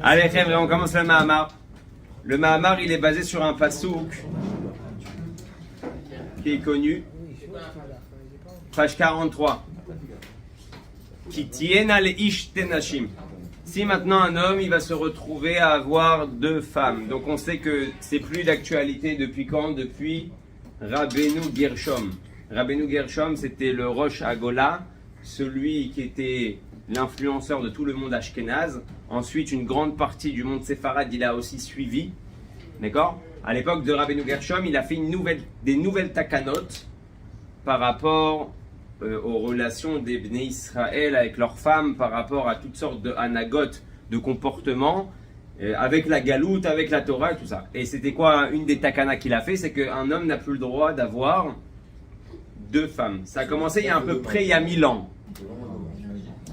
Allez, frère, on commence le Mahamar. Le Mahamar, il est basé sur un pasouk qui est connu. Page 43. Qui tienne al ish tenashim. Si maintenant un homme, il va se retrouver à avoir deux femmes. Donc on sait que c'est plus d'actualité depuis quand? Depuis Rabbeinu Gershom. Rabbeinu Gershom, c'était le Rosh Hagolah, celui qui était l'influenceur de tout le monde ashkénaze. Ensuite, une grande partie du monde séfarade, il a aussi suivi. D'accord? À l'époque de Rabbeinu Gershom, il a fait des nouvelles takanot par rapport aux relations des Bnei Israël avec leurs femmes, par rapport à toutes sortes de hanagot, de comportements, avec la galoute, avec la Torah et tout ça. Et c'était quoi une des takanas qu'il a fait? C'est qu'un homme n'a plus le droit d'avoir deux femmes. Ça a commencé il y a à peu près il y a 1000 ans.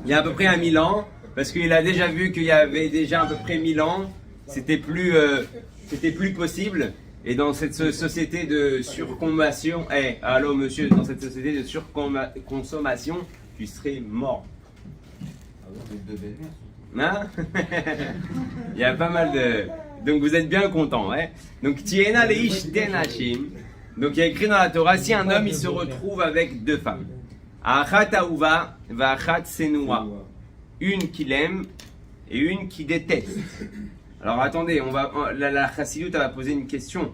Il y a à peu près 1000 ans, parce qu'il a déjà vu qu'il y avait déjà à peu près 1000 ans, c'était plus possible. Et dans cette société de surconsommation, allô monsieur, dans cette société de surconsommation, tu serais mort. Hein? Il y a pas mal de... Donc vous êtes bien content, hein? Donc Tiena leish tenashim. Donc il y a écrit dans la Torah, si un homme il se retrouve avec deux femmes. Achat aouva va achat senua. Une qu'il aime et une qu'il déteste. Alors attendez, la Chassidut va poser une question.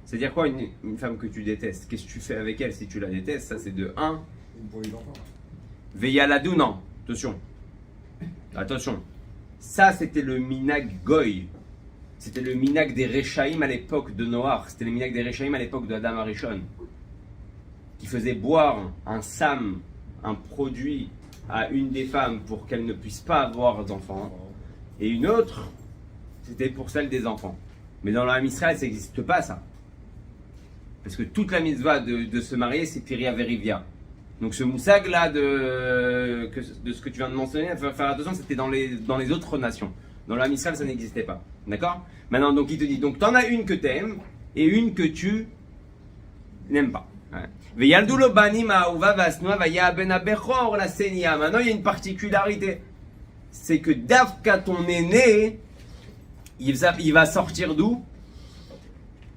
C'est-à-dire quoi une femme que tu détestes? Qu'est-ce que tu fais avec elle si tu la détestes? Ça c'est de 1. Veyaladou, non. Attention. Ça c'était le minag goy. C'était le minag des Rechaïm à l'époque de Noach. C'était le minag des Rechaïm à l'époque de Adam Arishon. Qui faisait boire un sam, un produit à une des femmes pour qu'elle ne puisse pas avoir d'enfants. Et une autre, c'était pour celle des enfants. Mais dans la Israël, ça n'existe pas ça. Parce que toute la mitzvah de se marier, c'est Piria Verivia. Donc ce moussag là de ce que tu viens de mentionner, il faut faire attention, c'était dans les autres nations. Dans la Israël, ça n'existait pas. D'accord? Maintenant, donc il te dit, donc tu en as une que tu aimes et une que tu n'aimes pas. Maintenant, il y a une particularité. C'est que Davka, ton aîné, il va sortir d'où?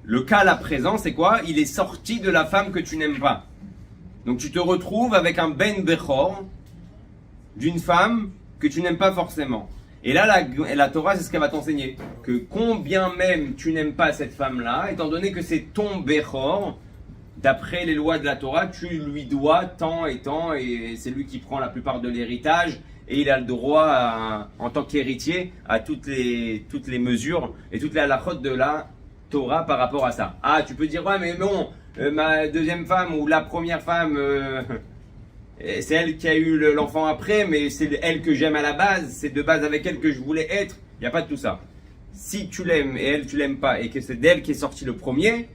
Le cas là présent, c'est quoi? Il est sorti de la femme que tu n'aimes pas. Donc tu te retrouves avec un Ben Bechor d'une femme que tu n'aimes pas forcément. Et là, la Torah, c'est ce qu'elle va t'enseigner. Que combien même tu n'aimes pas cette femme-là, étant donné que c'est ton Bechor, d'après les lois de la Torah, tu lui dois tant, et c'est lui qui prend la plupart de l'héritage, et il a le droit, en tant qu'héritier, à toutes les mesures et toutes les halachot de la Torah par rapport à ça. Ah, tu peux dire, ouais, mais bon, ma deuxième femme ou la première femme, c'est elle qui a eu l'enfant après, mais c'est elle que j'aime à la base, c'est de base avec elle que je voulais être. Il n'y a pas de tout ça. Si tu l'aimes et elle, tu l'aimes pas, et que c'est d'elle qui est sorti le premier,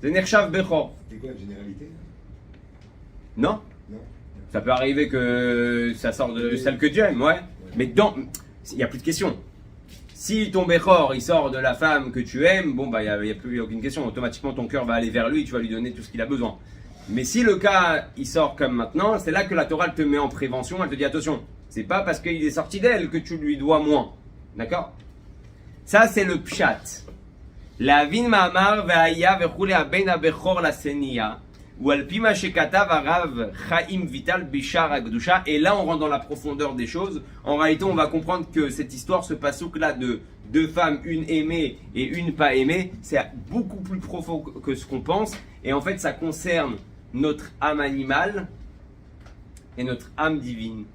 c'est Nershav Bechor. C'est quoi la généralité? Non. Non. Ça peut arriver que ça sort de celle que tu aimes, ouais. Mais il n'y a plus de question. Si ton Bechor, il sort de la femme que tu aimes, bon, bah, il n'y a plus aucune question. Automatiquement, ton cœur va aller vers lui, tu vas lui donner tout ce qu'il a besoin. Mais si le cas, il sort comme maintenant, c'est là que la Torah te met en prévention, elle te dit attention, c'est pas parce qu'il est sorti d'elle que tu lui dois moins. D'accord? Ça, c'est le pshat. La vin ma'amar ve'aya ve'chule abein ha'bechor la seniya. Ou alpima shekatav arav chaim vital bishar agdusha. Et là, on rentre dans la profondeur des choses. En réalité, on va comprendre que cette histoire, ce pasouk là de deux femmes, une aimée et une pas aimée, c'est beaucoup plus profond que ce qu'on pense. Et en fait, ça concerne notre âme animale et notre âme divine.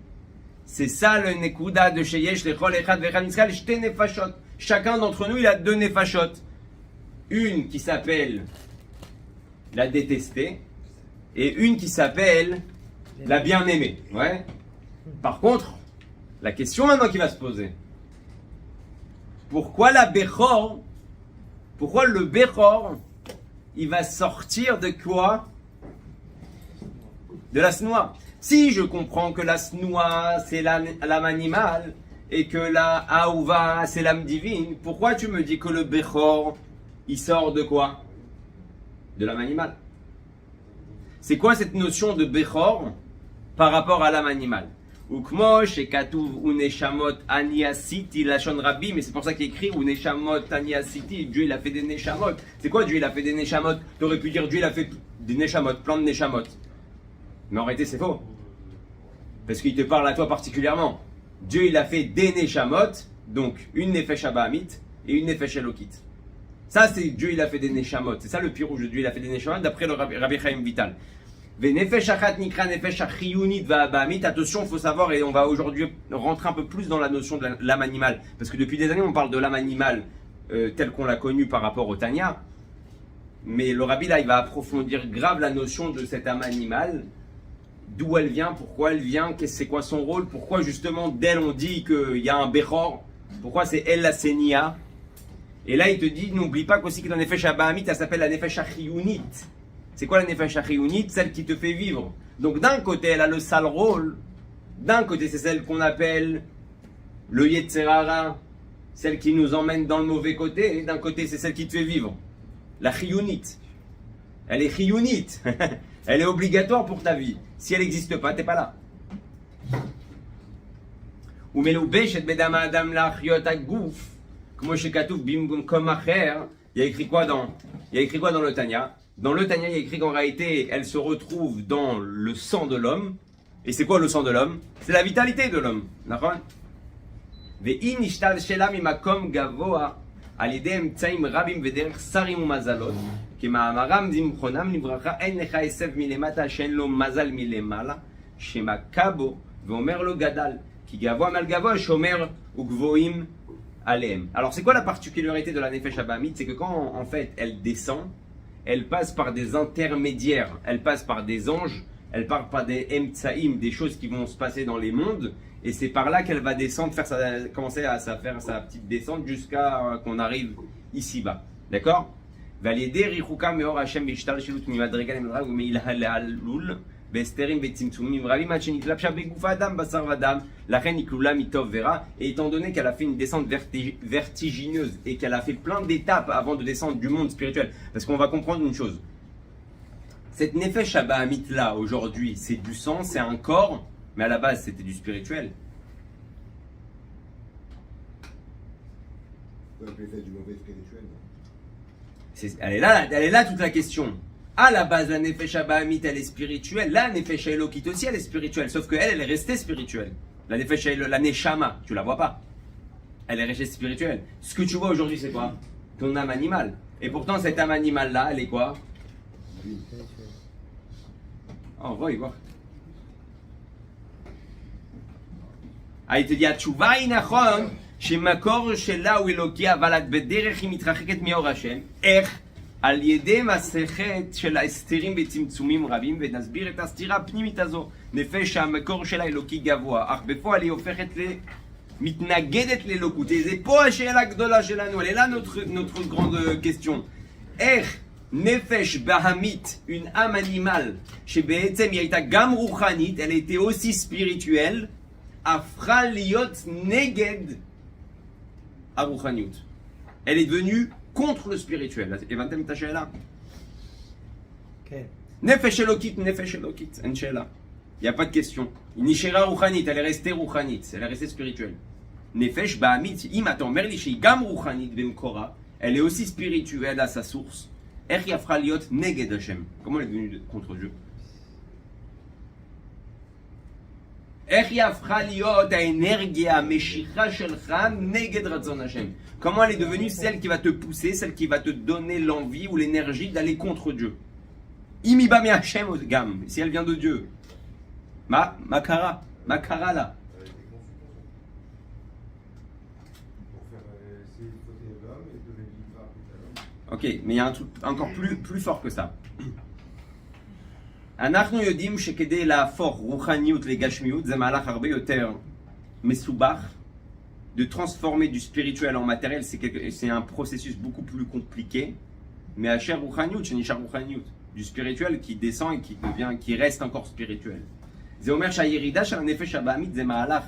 C'est ça le nekuda de Sheyesh lechol echad vechad mitzral shte nefashot. Chacun d'entre nous, il a deux nefashot. Une qui s'appelle la détestée et une qui s'appelle la bien-aimée. Ouais. Par contre, la question maintenant qui va se poser, pourquoi le Bechor, il va sortir de quoi? De la snoua. Si je comprends que la snoua, c'est l'âme animale et que la aouva, c'est l'âme divine, pourquoi tu me dis que le Bechor, il sort de quoi? De l'âme animale. C'est quoi cette notion de Bechor par rapport à l'âme animale? Ukmo, Shekatuv, Uneshamot, Aniasiti, Lachon Rabbi, mais c'est pour ça qu'il écrit Uneshamot, Aniasiti, Dieu il a fait des Neshamot. C'est quoi Dieu il a fait des Neshamot? Tu aurais pu dire Dieu il a fait des Neshamot, plein de Neshamot. Mais en réalité c'est faux. Parce qu'il te parle à toi particulièrement. Dieu il a fait des Neshamot, donc une Nefesh Abahamit et une Nefesh Elokit. Ça c'est Dieu il a fait des Neshamot. C'est ça le pirouge de Dieu il a fait des Neshamot d'après le Rabbi Chaim Vital. Attention, il faut savoir, et on va aujourd'hui rentrer un peu plus dans la notion de l'âme animale, parce que depuis des années on parle de l'âme animale telle qu'on l'a connue par rapport au Tanya, mais le Rabbi là il va approfondir grave la notion de cette âme animale, d'où elle vient, pourquoi elle vient, c'est quoi son rôle, pourquoi justement d'elle on dit qu'il y a un Bechor, pourquoi c'est elle la Sénia, et là il te dit n'oublie pas qu'aussi que la Nefesh Abahamit elle s'appelle la Nefesh Achiyunit. C'est quoi la Nefesh Achiyunit? Celle qui te fait vivre. Donc d'un côté, elle a le sale rôle. D'un côté, c'est celle qu'on appelle le Yetzerara, celle qui nous emmène dans le mauvais côté. Et d'un côté, c'est celle qui te fait vivre. La Chiyunit. Elle est Chiyunit. Elle est obligatoire pour ta vie. Si elle n'existe pas, tu n'es pas là. Il y a écrit quoi dans le Tanya? Dans le Tanya, il y a écrit qu'en réalité, elle se retrouve dans le sang de l'homme. Et c'est quoi le sang de l'homme? C'est la vitalité de l'homme. D'accord? Alors c'est quoi la particularité de la Nefesh Abahamit? C'est que quand en fait elle descend, elle passe par des intermédiaires, elle passe par des anges, elle passe par des emtsaïm, des choses qui vont se passer dans les mondes, et c'est par là qu'elle va descendre, commencer à faire sa petite descente jusqu'à qu'on arrive ici-bas. D'accord? Et étant donné qu'elle a fait une descente vertigineuse et qu'elle a fait plein d'étapes avant de descendre du monde spirituel, parce qu'on va comprendre une chose, cette Nefesh Abahamit là aujourd'hui c'est du sang, c'est un corps, mais à la base c'était du spirituel. Elle est là toute la question. À la base, la Nefesh Abahamit, elle est spirituelle. La Nefesh Elokit aussi, elle est spirituelle. Sauf qu'elle est restée spirituelle. La Nefesh la Neshama, tu la vois pas. Elle est restée spirituelle. Ce que tu vois aujourd'hui, c'est quoi? Ton âme animale. Et pourtant, cette âme animale-là, elle est quoi? Oh, on va y voir. Ah, il te dit, Atchouva inachon, shemakor shela ou Eloki avalat bederech mitracheket mior Hashem. על ידי מסכת של ההסתרים וצמצומים רבים ונסביר את הסתירה הפנימית הזו נפש שהמקור שלה אלוקי גבוה אך בפועל היא הופכת מתנגדת לאלוקות. זה פה השאלה הגדולה שלנו, elle est là notre grande question. איך נפש בהמית, une âme animale שבעצם היא הייתה גם רוחנית, elle était aussi spirituelle, הפכה להיות נגד הרוחניות. Elle est devenue contre le spirituel. הבנתם את השאלה? כן. נפש אלוקית, אין שאלה. Il n'y a pas de question. היא נשארה רוחנית, elle est restée רוחנית, elle est restée spirituelle. נפש בהמית, אם אתה אומר לי שהיא גם רוחנית במקורה, elle est aussi spirituelle à sa source, איך היא הפכה להיות נגד השם? Comment elle est devenue contre Dieu? איך היא הפכה להיות האנרגיה, המשיכה שלך נגד רצון השם? Comment elle est devenue celle qui va te pousser, celle qui va te donner l'envie ou l'énergie d'aller contre Dieu? Imiba mi Hashem gam, si elle vient de Dieu. Makara là. Ok, mais il y a un truc encore plus fort que ça. אנחנו יודעים שכדי להפוך רוחניות לגשמיות זה מהלך הרבה יותר מסובך. De transformer du spirituel en matériel, c'est un processus beaucoup plus compliqué. Mais Asher Ruchaniut, Shenishar Ruchaniut, du spirituel qui descend et qui reste encore spirituel. זה אומר שהירידה של הנפש הבאמית זה מהלך,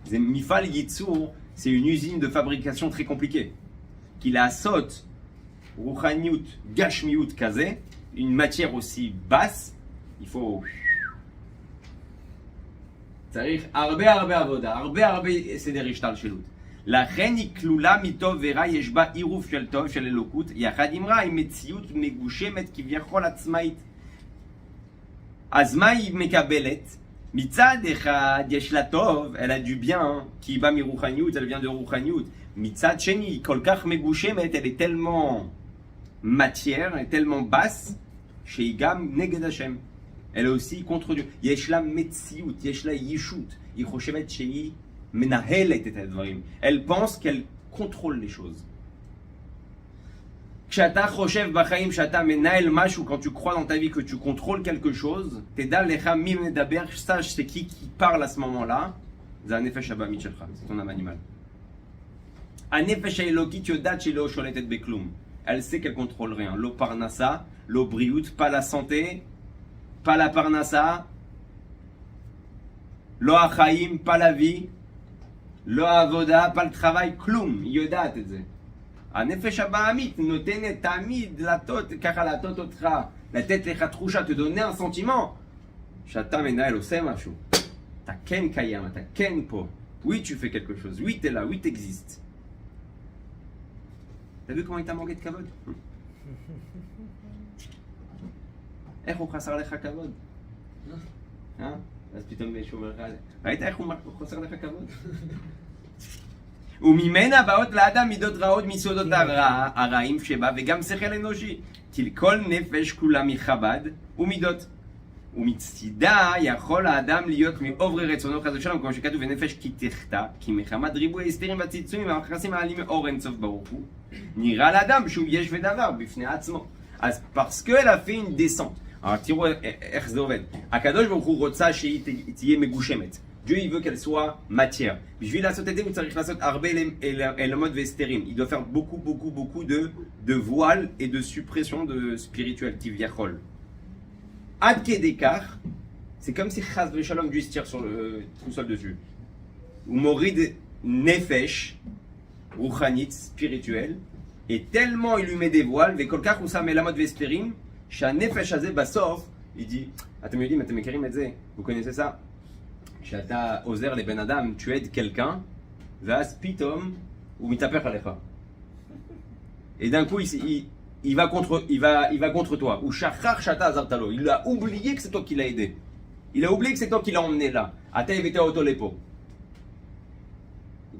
זה מפעל ייצור, c'est une usine de fabrication très compliquée. qui la saute Ruchaniut, Gashmiut Kaze, une matière aussi basse, il faut צריך הרבה עבודה, הרבה סדר השתלשלות. לכן היא כלולה מטוב ורע, יש בה עירוב של טוב, של אלוקות, יחד עם רע, היא מציאות מגושמת כביכול עצמאית. אז מה היא מקבלת? מצד אחד יש לה טוב, elle a du bien, qui bas מרוחניות, elle vient de רוחניות. מצד שני, היא כל כך מגושמת, elle est tellement matière, elle est tellement basse, שהיא גם נגד השם. Elle est aussi contre Dieu. יש לה מציאות, יש לה ישות. היא חושבת שהיא מנהלת את הדברים. Elle pense qu'elle contrôle les choses. כשאתה חושב בחיים שאתה מנהל משהו, quand tu crois dans ta vie que tu contrôles quelque chose, תדע לך מי מדבר, sache c'est qui parle à ce moment-là, זה הנפש הבאמית שלך, c'est ton âme animale. הנפש האלוקית יודעת שהיא לא שולטת בכלום. Elle sait qu'elle contrôle rien. לא פרנסה, לא בריאות, pas la santé, pas la parnassa, לא החיים, pas la vie, לא העבודה, pas le travail, כלום, היא יודעת את זה. הנפש הבאמית נותנת תמיד ככה להטות אותך, לתת לך תחושה, te donner un sentiment, שאתה מנהל, עושה משהו. אתה כן קיים, אתה כן פה. Oui, tu fais quelque chose, oui, t'es là, oui, t'existes. T'as vu comment il t'a manqué de כבוד? איך הוא חסר לך כבוד? אז פתאום מישהו אומר לך, ראית איך הוא חסר לך כבוד? וממנה באות לאדם מידות רעות מיסודות הרעים שבה וגם שכל אנושי. כי כל נפש כולה מחב"ד ומידות. ומצידה יכול האדם להיות מעוברי רצונו חס ושלום, כמו שכתוב בנפש כי תחטא, כי מחמת ריבוי הסתרים והצמצומים והמכנסים העלים מאור אינסוף ברוך הוא, נראה לאדם שהוא יש ודבר בפני עצמו. אז parce qu'elle a fait une descente. Alors תראו איך זה עובד. הקדוש ברוך הוא רוצה שהיא תהיה מגושמת. Dieu il veut qu'elle soit matière. בשביל לעשות את זה הוא צריך לעשות הרבה éléments והסתרים. Il doit faire beaucoup de voiles et de suppression de spirituel כביכול. עד כדי כך, c'est comme si חס ושלום Dieu se tire sur tout seul dessus. הוא מוריד נפש רוחנית, spirituelle, et tellement il lui met des voiles, וכל כך הוא שם éléments והסתרים, שהנפש הזה בסוף, il dit, אתם יודעים, אתם מכירים את זה, vous connaissez ça? כשאתה עוזר לבן אדם, tu aides quelqu'un, ואז פתאום הוא מתהפך עליך. Et d'un coup, il va contre toi. הוא שכח שאתה עזרת לו. Il a oublié que c'est toi qui l'as aidé. Il a oublié que c'est toi qui l'as emmené là. אתה הבאת אותו לפה.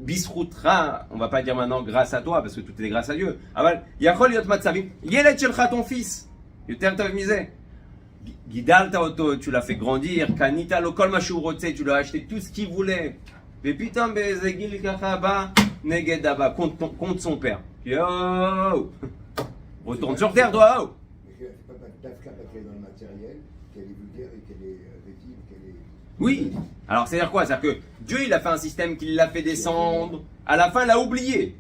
בזכותך, on va pas dire maintenant grâce à toi, parce que tout est grâce à Dieu. אבל יכול להיות מצבים, ילד שלך, ton fils, יותר טוב מזה. גידלת אותו, tu l'as fait grandir, קנית לו כל מה שהוא רוצה, tu lui as acheté tout ce qu'il voulait. ופתאום באיזה גיל ככה בא, נגד הבא, contre son père. Yo! Retourne sur terre, toi! Oh! Mais c'est pas d'Afka qu'elle est dans le matériel, qu'elle est vulgaire et qu'elle est vétive, qu'elle est... Oui! Alors, c'est-à-dire quoi? C'est-à-dire que Dieu, il a fait un système qui l'a fait descendre, à la fin, il a oublié.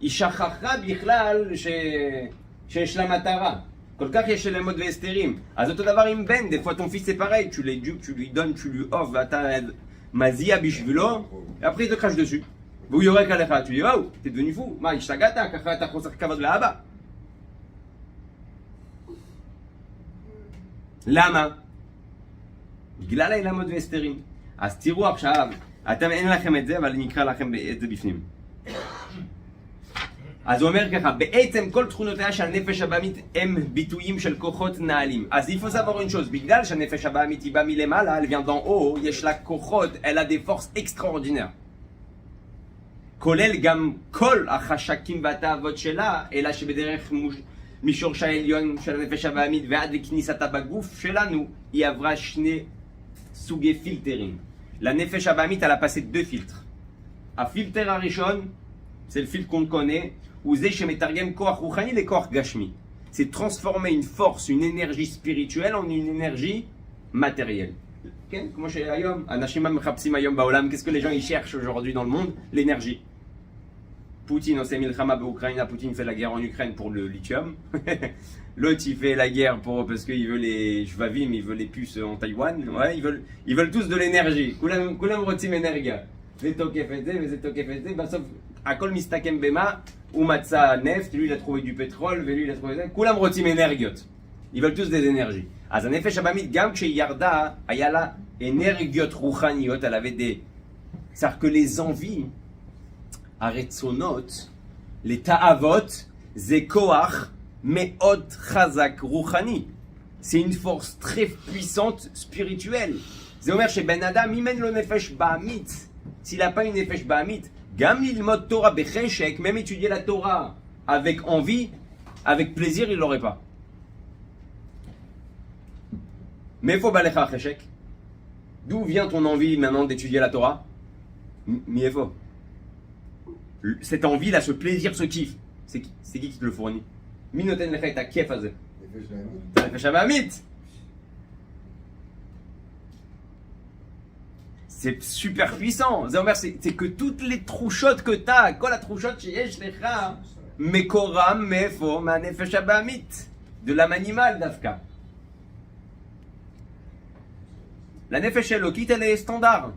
Il shachachra bichlal chez Shlammatara. כל כך יש ללמוד והסתרים. אז אותו דבר עם בן, des fois ton fils c'est pareil, tu lui donnes, tu lui offres, ואתה מזיע בשבילו, et après il te crache dessus. והוא יורק עליך, tu dis, וואו, t'es devenu fou, מה, השתגעת? ככה אתה חוסר כבוד לאבא. למה? בגלל הלמוד והסתרים. אז תראו עכשיו, אתם אין לכם את זה, אבל אני אקרא לכם את זה בפנים. אז הוא אומר ככה, בעצם כל תכונותיה של הנפש הבאמית הם ביטויים של כוחות נעלים. אז il faut savoir une chose, בגלל שהנפש הבאמית היא באה מלמעלה, elle vient d'en haut, יש לה כוחות, elle a des forces extraordinaires. כולל גם כל החשקים והתאוות שלה, אלא שבדרך משורש העליון של הנפש הבאמית ועד לכניסתה בגוף שלנו, היא עברה שני סוגי פילטרים. לנפש הבאמית, elle a passé deux filtres. הפילטר הראשון, c'est le filtre qu'on connaît, הוא זה שמתרגם כוח רוחני לכוח גשמי. C'est transformer une force, une énergie spirituelle en une énergie matérielle. כן, כמו שהיום, אנשים מחפשים היום בעולם, qu'est-ce que les gens ils cherchent aujourd'hui dans le monde? L'énergie. Poutine, on s'est mis le Hama Ukraine, Poutine fait la guerre en Ukraine pour le lithium. L'autre il fait la guerre parce qu'il veut les Jvavim, il veut les puces en Taïwan. Ouais, ils veulent tous de l'énergie. כולם רוצים אנרגיה. זה תוקף את זה וזה תוקף את זה, בסוף הכל מסתכם במה? הוא מצא נפט, lui il a trouvé du pétrole, ולui il a trouvé זה, כולם רוצים אנרגיות. Ils veulent tous des énergies. אז הנפש הבאמית גם כשהיא ירדה, היה לה énergiot rouchaniot, elle avait des... C'est-à-dire que les envies, aretzonot, les ta'avot, zekoach, me'ot chazak rouchani. C'est une force très puissante spirituelle. C'est Omer chez Ben Adam, imen lo nefesh ba'amit. S'il n'a pas une nefesh ba'amit, gam lilmod Torah becheshek, même étudier la Torah avec envie, avec plaisir, il ne l'aurait pas. Mais il faut balecha cheshek. D'où vient ton envie maintenant d'étudier la Torah? Miefo. Cette envie-là, ce plaisir, ce kiff, c'est qui te le fournit? Minoten lecha et kiff azeh. C'est la nefesh ba'amit. C'est super puissant. C'est que toutes les trouchottes que tu as, quoi la trouchotte chez Yesh Lecha, Mekoram, Mefo, ma nefesh ba'amit, de l'âme animale d'Afka. La nefesh elokit, elle est standard.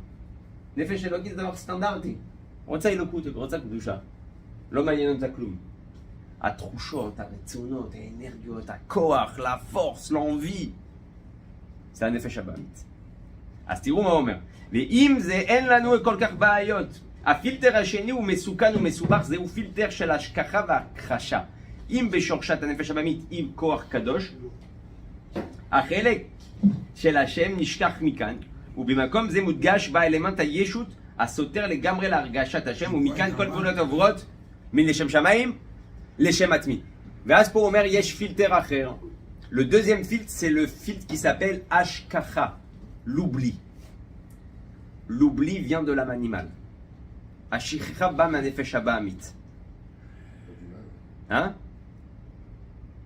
Nefesh elokit, c'est d'abord standardi. רוצה אלוקות, רוצה קדושה. לא מעניין אותה כלום. התחושות, הרצונות, האנרגיות, הכוח, la force, l'envie. זה הנפש הבאמית. אז תראו מה הוא אומר. ואם זה אין לנו כל כך בעיות. הפילטר השני הוא מסוכן ומסובך, זהו פילטר של השכחה והכחשה. אם בשורשת הנפש הבאמית עם כוח קדוש, החלק של השם נשכח מכאן, ובמקום זה מודגש באלמנט הישות הסותר לגמרי להרגשת השם, ומכאן כל פעולות עוברות מלשם שמיים לשם עצמי. ואז פה הוא אומר, יש פילטר אחר. Le deuxième filtre, c'est le filtre qui s'appelle Ashkacha, l'oubli. L'oubli vient de l'âme animale. Ashikha ba manefesh ba'amit. Hein?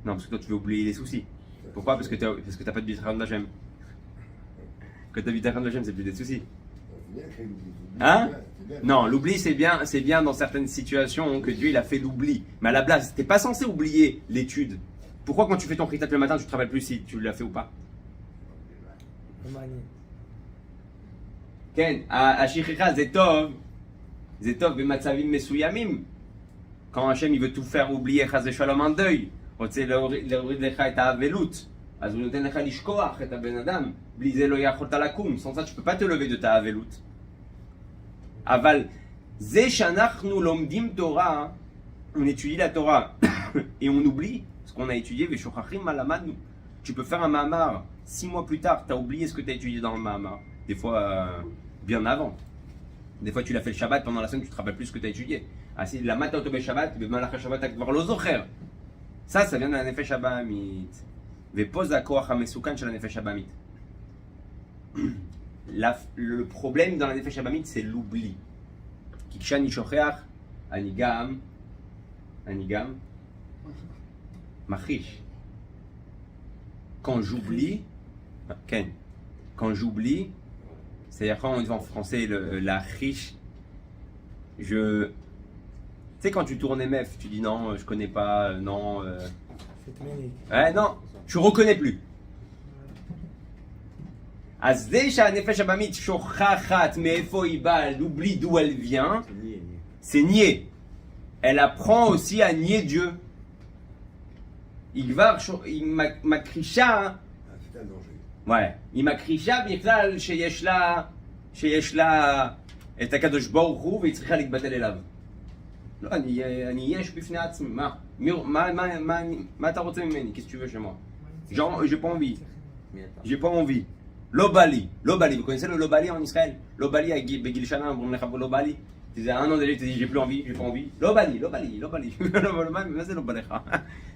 Non, parce que toi tu veux oublier les soucis. Pourquoi? Parce que t'as pas de bitachon d'Hachem. Quand t'as bitachon d'Hachem, c'est plus des soucis. Hein? Non, l'oubli c'est bien dans certaines situations que Dieu il a fait l'oubli. Mais à la base, t'es pas censé oublier l'étude. Pourquoi quand tu fais ton kritat le matin, tu te rappelles plus si tu l'as fait ou pas? Ken, השכחה זה טוב במצבים מסוימים. Quand Hachem il veut tout faire oublier, חס ושלום un deuil, רוצה להוריד לך את האבלות, אז הוא נותן לך לשכוח את הבן אדם, בלי זה לא יכולת לקום, sans ça tu peux pas te lever de ta אבלות. אבל זה שאנחנו לומדים תורה, on étudie la Torah, et on oublie ce qu'on a étudié, ושוכחים מה למדנו. Tu peux faire un mamar, 6 mois plus tard, tu as oublié ce que tu as étudié dans le mamar. Des fois, bien avant. Des fois, tu l'as fait le Shabbat, pendant la semaine, tu te rappelles plus ce que tu as étudié. Ah, si la matin, tu as Shabbat, במהלך השבת, tu vas lo zocher. Ça vient de la nefesh הבאמית. ופose הכוח המסוכן של הנפש הבאמית. Le problème dans la nefesh הבאמית, c'est l'oubli. כי כשאני שוכח, אני גם מכחיש. Quand j'oublie, Ken, quand j'oublie, c'est-à-dire quand on dit en français la riche, tu sais quand tu tournes MF, tu dis non, je connais pas, non, ouais, non, je reconnais plus. אז זה שהנפש הבאמית שוכחת מאיפה היא באה, l'oubli d'où elle vient, c'est nier. Elle apprend aussi à nier Dieu. Il מקרישה, ouais, היא מקרישה בכלל שיש לה את הקדוש ברוך הוא והיא צריכה להתבטל אליו. לא, אני יש בפני עצמי, מה אתה רוצה ממני? Qu'est-ce que tu veux chez moi? Genre, j'ai pas envie. לא בא לי, vous connaissez le לא בא לי en Israël? לא בא לי בגיל שנה, אומרים לך פה לא בא לי? Tu disais un an déjà, tu te dis j'ai plus envie, j'ai pas envie. לא בא לי. מה זה לא בא לך?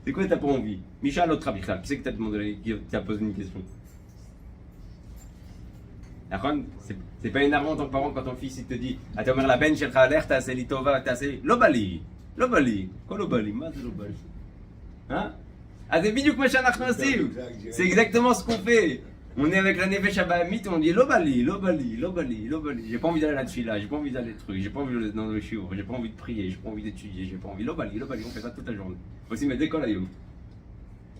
C'est quoi t'as pas envie? Michel l'autre Abichal, qui c'est que t'as demandé, qui t'a posé une question? C'est pas énervant en tant que parent quand ton fils il te dit ah tu vas la bench elle l'air t'as assez litova t'as assez לא בא לי, quoi לא בא לי? מה זה לא בא לי? Hein? Ah c'est bidou que machin אנחנו עושים. C'est exactement ce qu'on fait. On est avec la nefesh הבאמית, on dit לא בא לי. J'ai pas envie d'aller là-dessus là, j'ai pas envie d'aller truc, j'ai pas envie d'aller dans le shiur, j'ai pas envie de prier, j'ai pas envie d'étudier, j'ai pas envie. לא בא לי, on fait ça toute la journée. Voici mes décols היום.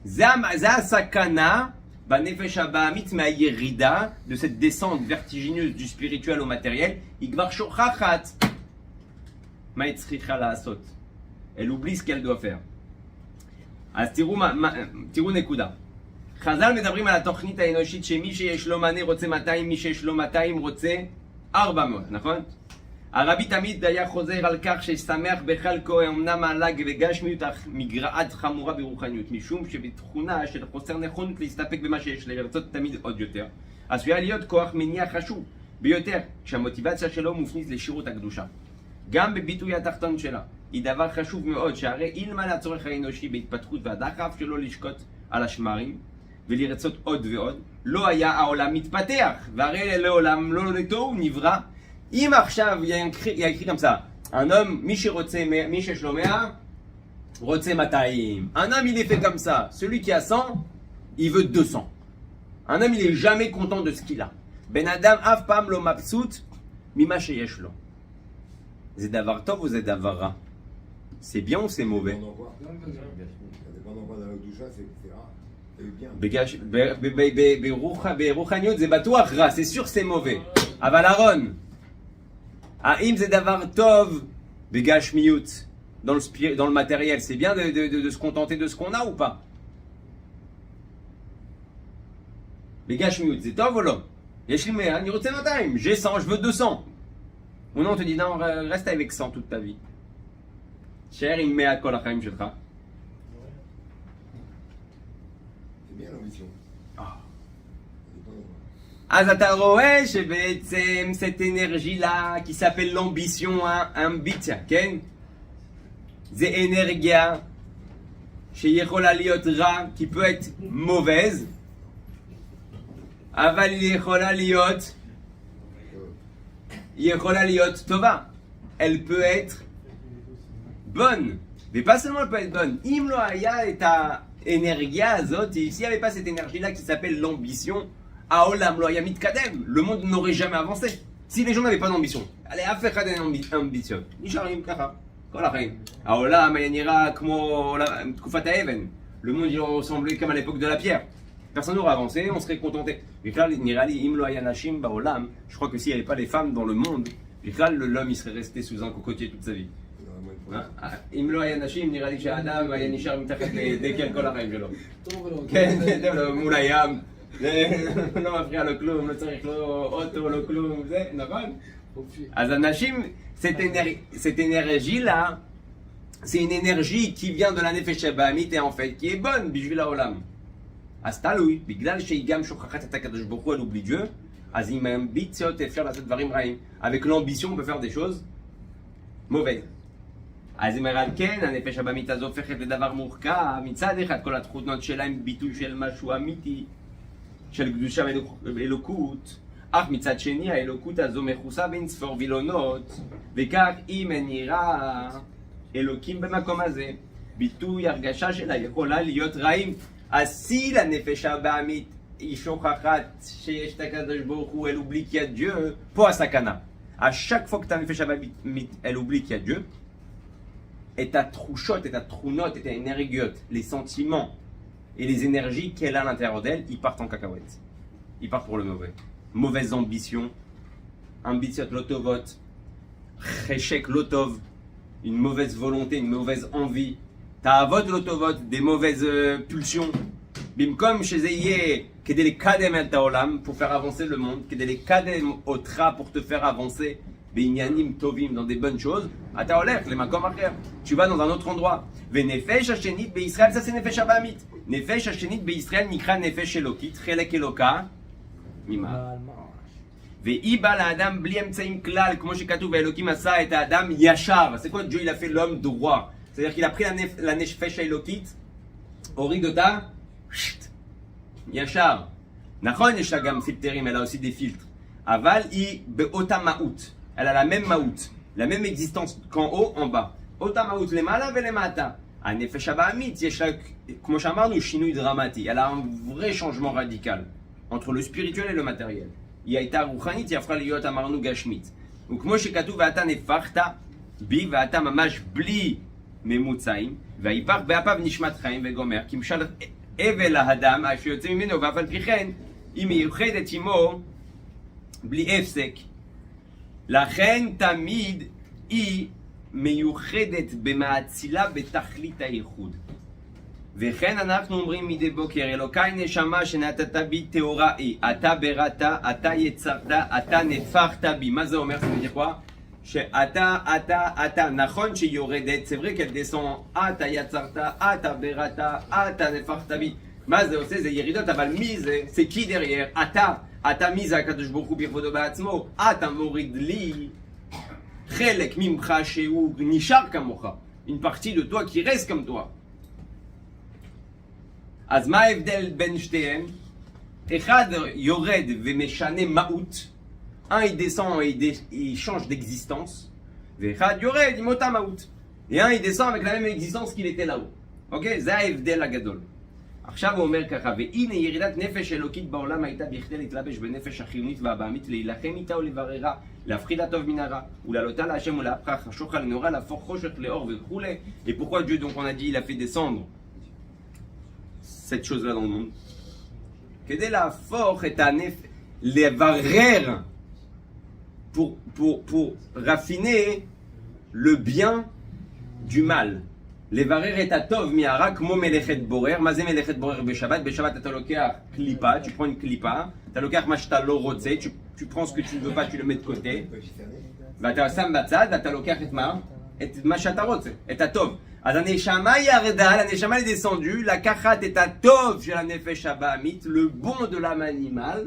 זה הסכנה בנפש הבאמית מהירידה de cette descente vertigineuse du spirituel au matériel. היא כבר שוכחת מה היא צריכה לעשות. Elle oublie ce qu'elle doit faire. אז תראו נקודה. חז"ל מדברים על התוכנית האנושית שמי שיש לו מנה רוצה 200, מי שיש לו 200 רוצה 400, נכון? הרבי תמיד היה חוזר על כך ששמח בחלקו אמנם עלג וגשמיות אך מגרעת חמורה ברוחניות, משום שבתכונה של חוסר נכונות להסתפק במה שיש לרצות תמיד עוד יותר, עשויה להיות כוח מניע חשוב ביותר כשהמוטיבציה שלו מופנית לשירות הקדושה. גם בביטוי התחתון שלה היא דבר חשוב מאוד, שהרי אילמן הצורך האנושי בהתפתחות והדחף שלו לשקוט על השמרים ולרצות עוד ועוד, לא היה העולם מתפתח, והרי לעולם לא לתוהו נברא. אם עכשיו יקחי גם ça, un homme, מי שיש לו 100, רוצה 200. Un homme, il est fait comme ça. Celui qui a 100, il veut 200. Un homme, il est jamais content de ce qu'il a. בן אדם אף פעם לא מבסוט ממה שיש לו. זה דבר טוב או זה דבר רע? C'est bien ou c'est mauvais? On en voit. Quand on voit dans la doucha, c'est rare. ברוחניות זה בטוח רע, c'est sûr c'est mauvais. אבל אהרון, האם זה דבר טוב בגשמיות, dans le matériel? C'est bien de se contenter de ce qu'on a ou pas? בגשמיות זה טוב ou לא? יש לי 100, אני רוצה 200, j'ai 100, je veux 200. ou non, on te dit non, reste avec 100 toute ta vie. cher עם 100 כל החיים שלך. C'est bien l'ambition. אז אתה רואה שבעצם cette énergie-là qui s'appelle l'ambition, ambitia, כן? זה אנרגיה שיכולה להיות רע, qui peut être mauvaise, אבל היא יכולה להיות טובה. Elle peut être bonne. Mais pas seulement elle peut être bonne. אם לא היה את האנרגיה הזאת, s'il n'y avait pas cette énergie-là qui s'appelle l'ambition, העולם לא היה מתקדם. Le monde n'aurait jamais avancé. Si les gens n'avaient pas d'ambition, allez, אף אחד אין אמביציות. נשארים ככה, כל החיים. העולם היה נראה כמו תקופת האבן. Le monde il ressemblait comme à l'époque de la pierre. Personne n'aurait avancé, on serait contenté. בכלל, נראה לי, אם לא היה נשים בעולם, je crois que s'il n'y avait pas les femmes dans le monde, בכלל, l'homme il serait resté sous un cocotier toute sa vie. אם לא היה נשים, נראה לי שהאדם היה נשאר מתחת לדקל כל החיים שלו. כן, מול הים. לא מפריע לו כלום, לא צריך לו אוטו, לא כלום, זה, נכון? אז אנשים, cette énergie-là, c'est une énergie qui vient de la nefesh הבהמית et en fait, qui est bonne בשביל העולם. אז תלוי, בגלל שהיא גם שוכחת את הקדוש ברוך הוא, elle oublie Dieu, אז עם האמביציות אפשר לעשות דברים רעים. Avec l'ambition, on peut faire des choses mauvaises. אז אם הראה כן, הנפש הבהמית הזו הופכת לדבר מורכב, מצד אחד כל התכונות שלה הם ביטוי של משהו אמיתי, של קדושה ואלוקות, אך מצד שני האלוקות הזו מכוסה בין ספור וילונות, וכך היא מנירה אלוקים במקום הזה, ביטוי הרגשה שלה יכולה להיות רעים. אז si la נפש הבהמית היא שוכחת שיש את הקדוש ברוך הוא, elle oublie qu'il y a Dieu, פה הסכנה. À chaque fois que ta נפש הבהמית, elle oublie qu'il y a Dieu, et ta trouchotte, et ta trounotte, et ta énergiote, les sentiments et les énergies qu'elle a à l'intérieur d'elle, ils partent en cacahuète. Ils partent pour le mauvais. Mauvaise ambition, ambitiot lotovot, cheshek lotov, une mauvaise volonté, une mauvaise envie, ta'avot lotovot, des mauvaises pulsions. Bimkom shezeye, kedé les kadem el taolam, pour faire avancer le monde, kedé les kadem otra, pour te faire avancer. Binyanim tovim, dans des bonnes choses, ataolech, les makom acher, tu vas dans un autre endroit. Venefesh hashenit beIsraël, ça c'est nefesh abamit. Nefesh hashenit beIsraël nikra nefesh elokit, chelek eloka, mima. Ve'iba l'adam bli emtsaim klal, כמו שכתוב, ואלוקים עשה את האדם ישר. C'est quoi Dieu il a fait l'homme droit? C'est-à-dire qu'il a pris la nefesh elokit, הוריד אותה, ישר. נכון, יש לה גם פילטרים, elle a aussi des filtres. אבל היא באותה מהות. Elle a la même maout, la même existence qu'en haut, en bas. אותה מהות למעלה ולמטה. הנפש הבהמית, יש לה, כמו שאמרנו, שינוי דרמטי. Elle a un vrai changement radical entre le spirituel et le matériel. היא הייתה רוחנית, היא הפכה להיות, אמרנו, גשמית. וכמו שכתוב, ואתה נפחת בי, ואתה ממש בלי ממוצעים, והיפח באפיו נשמת חיים וגומר, כמשל אבל האדם, שיוצא ממנו, ואף על פי כן, היא מיוחדת עמו בלי הפסק. לכן תמיד היא מיוחדת במאצילה בתכלית הייחוד. וכן אנחנו אומרים מדי בוקר, אלוקיי נשמה שנתת בי טהורה היא, אתה בראת, אתה יצרת, אתה נפחת בי. מה זה אומר? ça veut dire quoi? שאתה, נכון שהיא יורדת, c'est vrai qu'elle descend, אתה יצרת, אתה בראת, אתה נפחת בי. מה זה עושה? זה ירידות, אבל מי זה? זה כי derrière? אתה מי זה הקדוש ברוך הוא בכבודו בעצמו? אתה מוריד לי חלק ממך שהוא נשאר כמוך. Une partie de toi qui reste comme toi. אז מה ההבדל בין שתיהם? אחד יורד ומשנה מהות, un il descend et il change d'existence, ואחד יורד עם אותה מהות. Et un il descend avec la même existence qu'il était là-haut. אוקיי? זה ההבדל הגדול. עכשיו הוא אומר ככה, והנה ירידת נפש אלוקית בעולם הייתה בכדי להתלבש בנפש החיונית והבעמית, להילחם איתה ולבררה, להפחיד הטוב מן הרע, ולעלותה להשם ולהפכה חשוכה לנורא, להפוך חושך לאור וכו'. Et pourquoi Dieu, donc on a dit, il a fait descendre cette chose-là dans le monde? כדי להפוך את הנפש, לברר, pour raffiner le bien du mal. לברר את הטוב מהרע כמו מלאכת בורר. מה זה מלאכת בורר בשבת? בשבת אתה לוקח קליפה, tu prends une קליפה, אתה לוקח מה שאתה לא רוצה, tu prends ce que tu ne veux pas, tu le mets de côté, ואתה שם בצד, ואתה לוקח את מה? את מה שאתה רוצה, את הטוב. אז הנשמה ירדה, הנשמה est descendue, לקחת את הטוב של הנפש הבעמית, le bon de l'âme animale,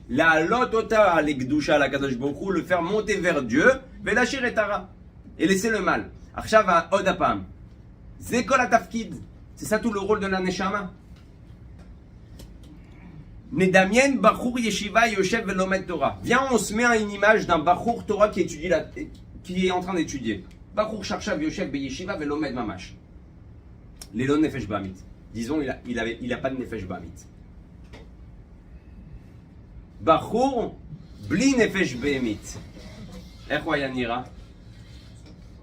להעלות אותה לקדושה לקדוש ברוך הוא, le faire monter vers Dieu, ולהשאיר את הרע, et laisser le mal. עכשיו עוד הפעם. זה כל התפקיד, c'est ça tout le rôle de la neshama. נדמיין בחור ישיבה יושב ולומד תורה. Viens, on se met à une image d'un בחור תורה qui est en train d'étudier. בחור שעכשיו יושב בישיבה ולומד ממש. ללא נפש בעמית. Disons, il a pas de נפש בעמית. בחור בלי נפש בעמית. איך הוא היה נראה?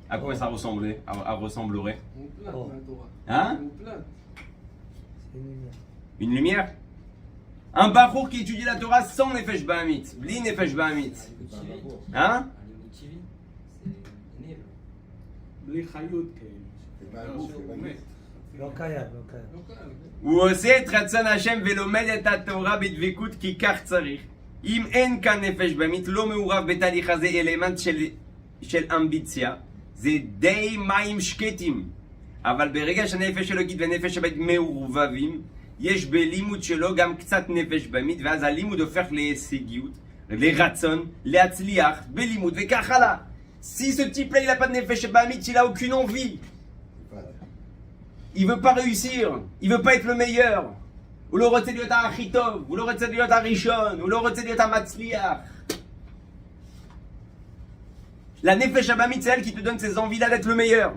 À quoi ça ressemblerait? Oh. Hein? C'est une lumière. Une lumière? Un bachour qui étudie la Torah sans Nefesh Bahamit. Bli Nefesh Bahamit. Hein? בלי חיות כאילו. זה מהגוף, זה בגוף. לא קיים, לא קיים. הוא עושה את רצון השם ולומד את התורה בדבקות כי כך צריך. אם אין כאן נפש בהמית, לא מעורב בתהליך הזה אלמנט של אמביציה, זה די מים שקטים. אבל ברגע שהנפש אלוקית ונפש הבית מעורבבים, יש בלימוד שלו גם קצת נפש בהמית, ואז הלימוד הופך להישגיות, לרצון, להצליח, בלימוד וכך הלאה. Si ce type-là il n'a pas de nefesh bahamit, il n'a aucune envie. Il veut pas réussir, il veut pas être le meilleur. הוא לא רוצה להיות הכי טוב, הוא לא רוצה להיות הראשון, הוא לא רוצה להיות המצליח. La nefesh abamit, c'est elle qui te donne ces envies-là d'être le meilleur.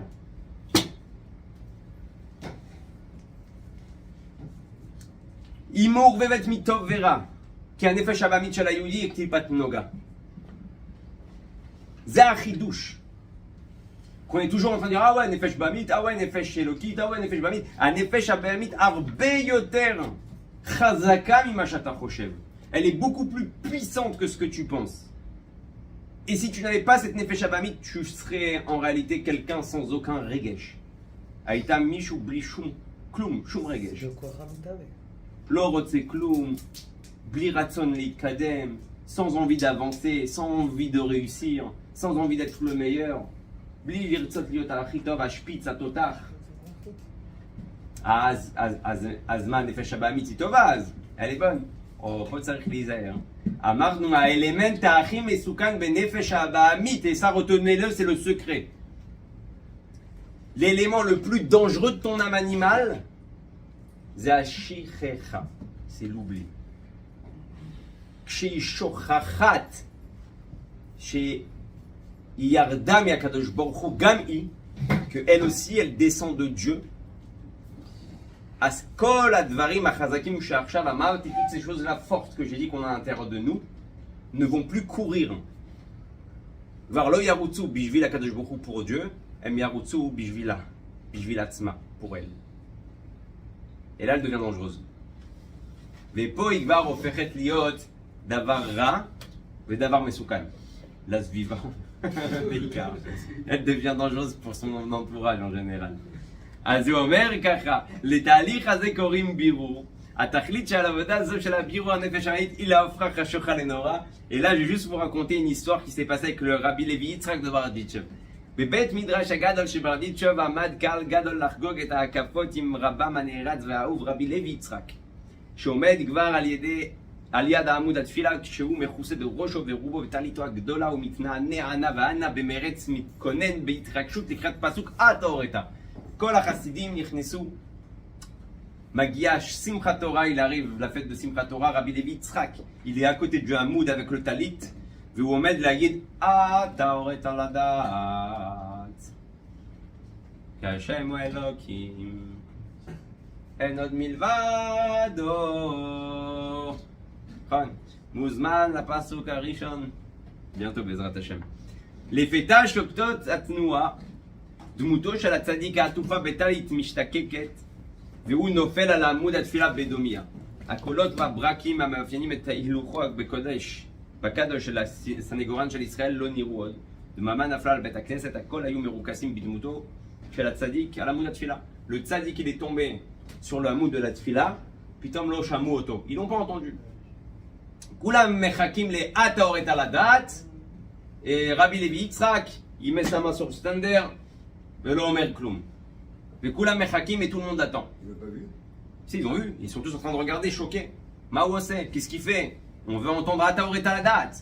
היא מעורבבת מטוב ורע, כי הנפש הבאמית של היהודי היא קליפת נוגה. זה החידוש. qu'on est toujours en train de dire ah ouais nefesh bahamit, ah ouais nefesh elokit, ah ouais nefesh bahamit. הנפש הבאמית הרבה יותר חזקה ממה שאתה חושב. Elle est beaucoup plus puissante que ce que tu penses. Et si tu n'avais pas cette nefesh הבאמית, tu serais en réalité quelqu'un sans aucun רגש. היית מישהו בלי שום כלום, שום רגש. זה כוח המתהווה. לא רוצה כלום, בלי רצון להתקדם, sans envie d'avancer, sans envie de réussir, sans envie d'être le meilleur, בלי לרצות להיות הכי טוב, השפיץ, התותח. אז מה, נפש הבאמית היא טובה אז? elle est bonne. או פה צריך להיזהר. אמרנו, האלמנט הכי מסוכן בנפש הבאמית, et ça retenez-le, c'est le secret. L'élément le plus dangereux de ton âme animale, זה השכחה, c'est l'oubli. כשהיא שוכחת שהיא ירדה מהקדוש ברוך הוא, גם היא, qu'elle aussi elle descend de Dieu, אז כל הדברים החזקים שעכשיו אמרתי, toutes ces choses là fortes que j'ai dit qu'on a à l'intérieur de nous, ne vont plus courir. כבר לא ירוצו בשביל הקדוש ברוך הוא pour Dieu, הם ירוצו בשבילה, בשביל עצמה, pour elle. Et là, elle devient dangereuse. ופה היא כבר הופכת להיות דבר רע ודבר מסוכן. לסביבה, בעיקר. Elle devient dangereuse pour son entourage en général. אז הוא אומר ככה, לתהליך הזה קוראים בירור. התכלית של העבודה הזו של הבירור הנפש העית, היא להופכה חשוכה לנורא. Et là, je vais juste vous raconter une histoire qui s'est passée avec le Rabbi Levi Yitzhak de Barditchev. בבית מדרש הגדול של ברדיצ'ב עמד קהל גדול לחגוג את ההקפות עם רבם הנערץ והאהוב רבי לוי יצחק, שעומד כבר על יד העמוד התפילה כשהוא מכוסה בראשו ורובו וטליתו הגדולה ומתנענע ענה וענה במרץ מתכונן בהתרגשות לקראת פסוק התאורתה. כל החסידים נכנסו. מגיע שמחת תורה, il arrive la fête de שמחת תורה, רבי לוי יצחק, il est à côté du עמוד avec le talit, והוא עומד להגיד אתה הורית לדעת שהשם הוא אלוקים אין עוד מלבדו. נכון, מוזמן לפסוק הראשון ביentôt בעזרת השם. לפתע שוקטות התנועה, דמותו של הצדיק העטופה בטלית משתקקת והוא נופל על עמוד התפילה בדומיה. הקולות והברקים המאפיינים את הילוכו בקודש בקדוש של הסנגורן של ישראל לא נראו עוד. דממה נפלה על בית הכנסת, הכל היו מרוכסים בדמותו של הצדיק על עמוד התפילה. Le tzaddik il est tombé sur le hamoud de la tfila, פתאום לא שמעו אותו, ils l'ont pas entendu. כולם מחכים לאתה הורית לדעת, רבי לוי יצחק, il met sa main sur le stander, ולא אומר כלום. וכולם מחכים et tout le monde attend. Ils l'ont pas vu? Si, ils ont vu, ils sont tous en train de regarder choqués. מה הוא עושה? qu'est-ce qu'il fait? On veut entendre אתה הורית לדעת.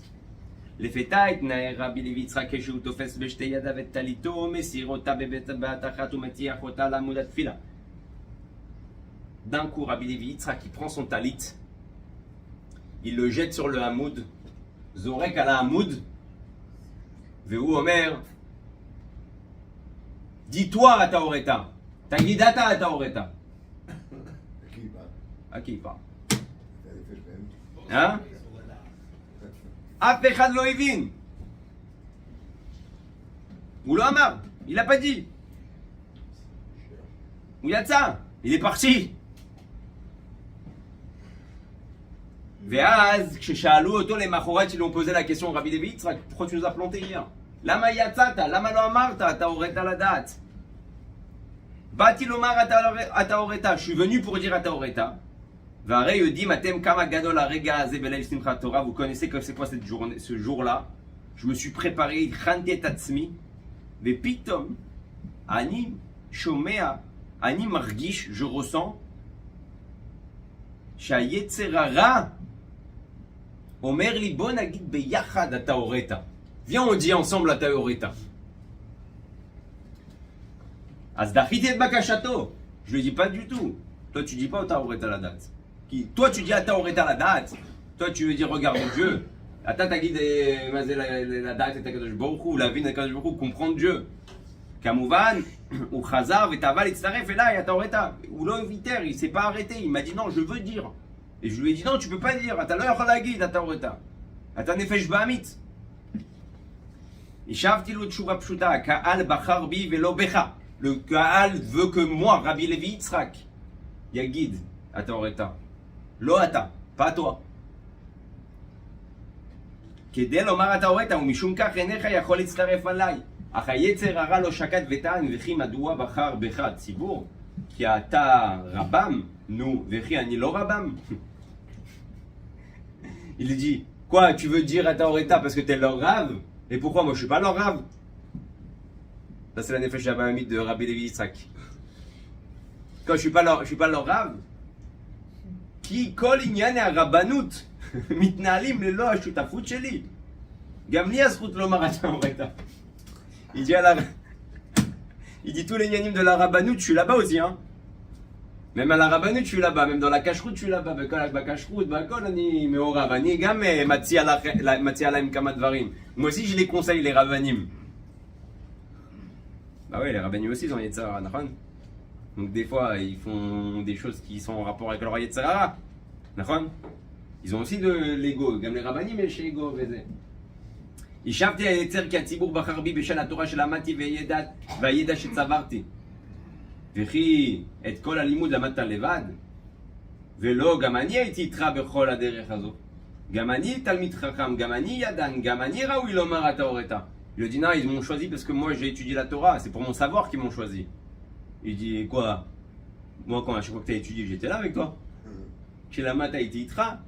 לפתע התנער רבי לוי יצחק כשהוא תופס בשתי ידיו את טליתו, מסיר אותה בבת אחת ומטיח אותה לעמוד התפילה. D'un coup, Rabbi Levi Yitzhak, il prend son talit, il le jette sur le hamoud, zorek à la hamoud, והוא אומר, dis-toi אתה הורית, תגיד אתה הורית. À qui il parle? À qui il parle? C'est un effet de même. Hein? אף אחד לא הבין. הוא לא אמר, il n'a pas dit. הוא יצא, il est parti. ואז כששאלו אותו למחרת שלא posé la question רבי לוי יצחק, pourquoi tu nous as planté hier? למה יצאת? למה לא אמרת? אתה הורית לדעת. באתי לומר אתה הורית, je suis venu pour dire אתה הורית. והרי יודעים אתם כמה גדול הרגע הזה בליל שמחת תורה, vous connaissez que c'est quoi ce jour-là. Je me suis préparé, הכנתי את עצמי, ופתאום אני שומע, אני מרגיש, je ressens, שהיצר הרע אומר לי בוא נגיד ביחד אתה הורית. Viens on dit ensemble אתה הורית. אז דחיתי את בקשתו. Je lui dis pas du tout. Toi tu dis pas אתה הורית לדעת. Toi tu dis אתה הורית לדעת. Toi tu veux dire regarde Dieu. אתה תגיד מה זה לדעת את הקדוש ברוך הוא, להבין את הקדוש ברוך הוא, comprendre Dieu. כמובן, הוא חזר ותאווה להצטרף אליי, אתה הורית. הוא לא ויתר, il s'est pas arrêté, il m'a dit non, je veux dire. Et je lui ai dit non, tu peux pas dire, אתה לא יכול להגיד, אתה הורית. אתה נפש בעמית. השבתי לו תשובה פשוטה, הקהל בחר בי ולא בך. Le קהל veut que moi, רבי לוי יצחק, יגיד, אתה הורית. לא אתה, pas toi. כדי לומר אתה הורית, ומשום כך אינך יכול להצטרף עליי. אך היצר הרע לא שקט וטען, וכי מדוע בחר בך ציבור? כי אתה רבם, נו, וכי אני לא רבם? Il dit, quoi, tu veux dire אתה הורית parce que t'es leur rave? Et pourquoi moi je suis pas leur rave? Ça c'est la nefesh habamite de Rabbi Levi Yitzhak. Quand je suis pas leur rave, כי כל עניין הרבנות מתנהלים ללא השותפות שלי. גם לי הזכות לומר אתה הורית. Il dit tous les yanim de la rabbanout, je suis là-bas aussi, hein. Même à la rabbanout, je suis là-bas. Même dans la cacheroute, je suis là-bas. בקשרות, בהכל אני מעורב. אני גם מציע להם כמה דברים. Moi aussi, je les conseille, les rabbanim. Bah ouais, les rabbanim aussi, ils ont yetzer hara, נכון? Donc des fois, ils font des choses qui sont en rapport avec leur yetzer hara, נכון? Ils ont aussi de l'ego. גם les rabbanim, יש ego וזה. השבתי היצר כי הציבור בחר בי בשל התורה שלמדתי והידע שצברתי. וכי את כל הלימוד למדת לבד? ולא, גם אני הייתי איתך בכל הדרך הזו. גם אני תלמיד חכם, גם אני ידען, גם אני ראוי לומר אתה הורית. Il dit non, ils m'ont choisi parce que moi j'ai étudié la Torah, c'est pour mon savoir qu'ils m'ont choisi. Il dit quoi? Moi, quand à chaque fois que tu as étudié, j'étais là avec toi. Chez la matin, il titra.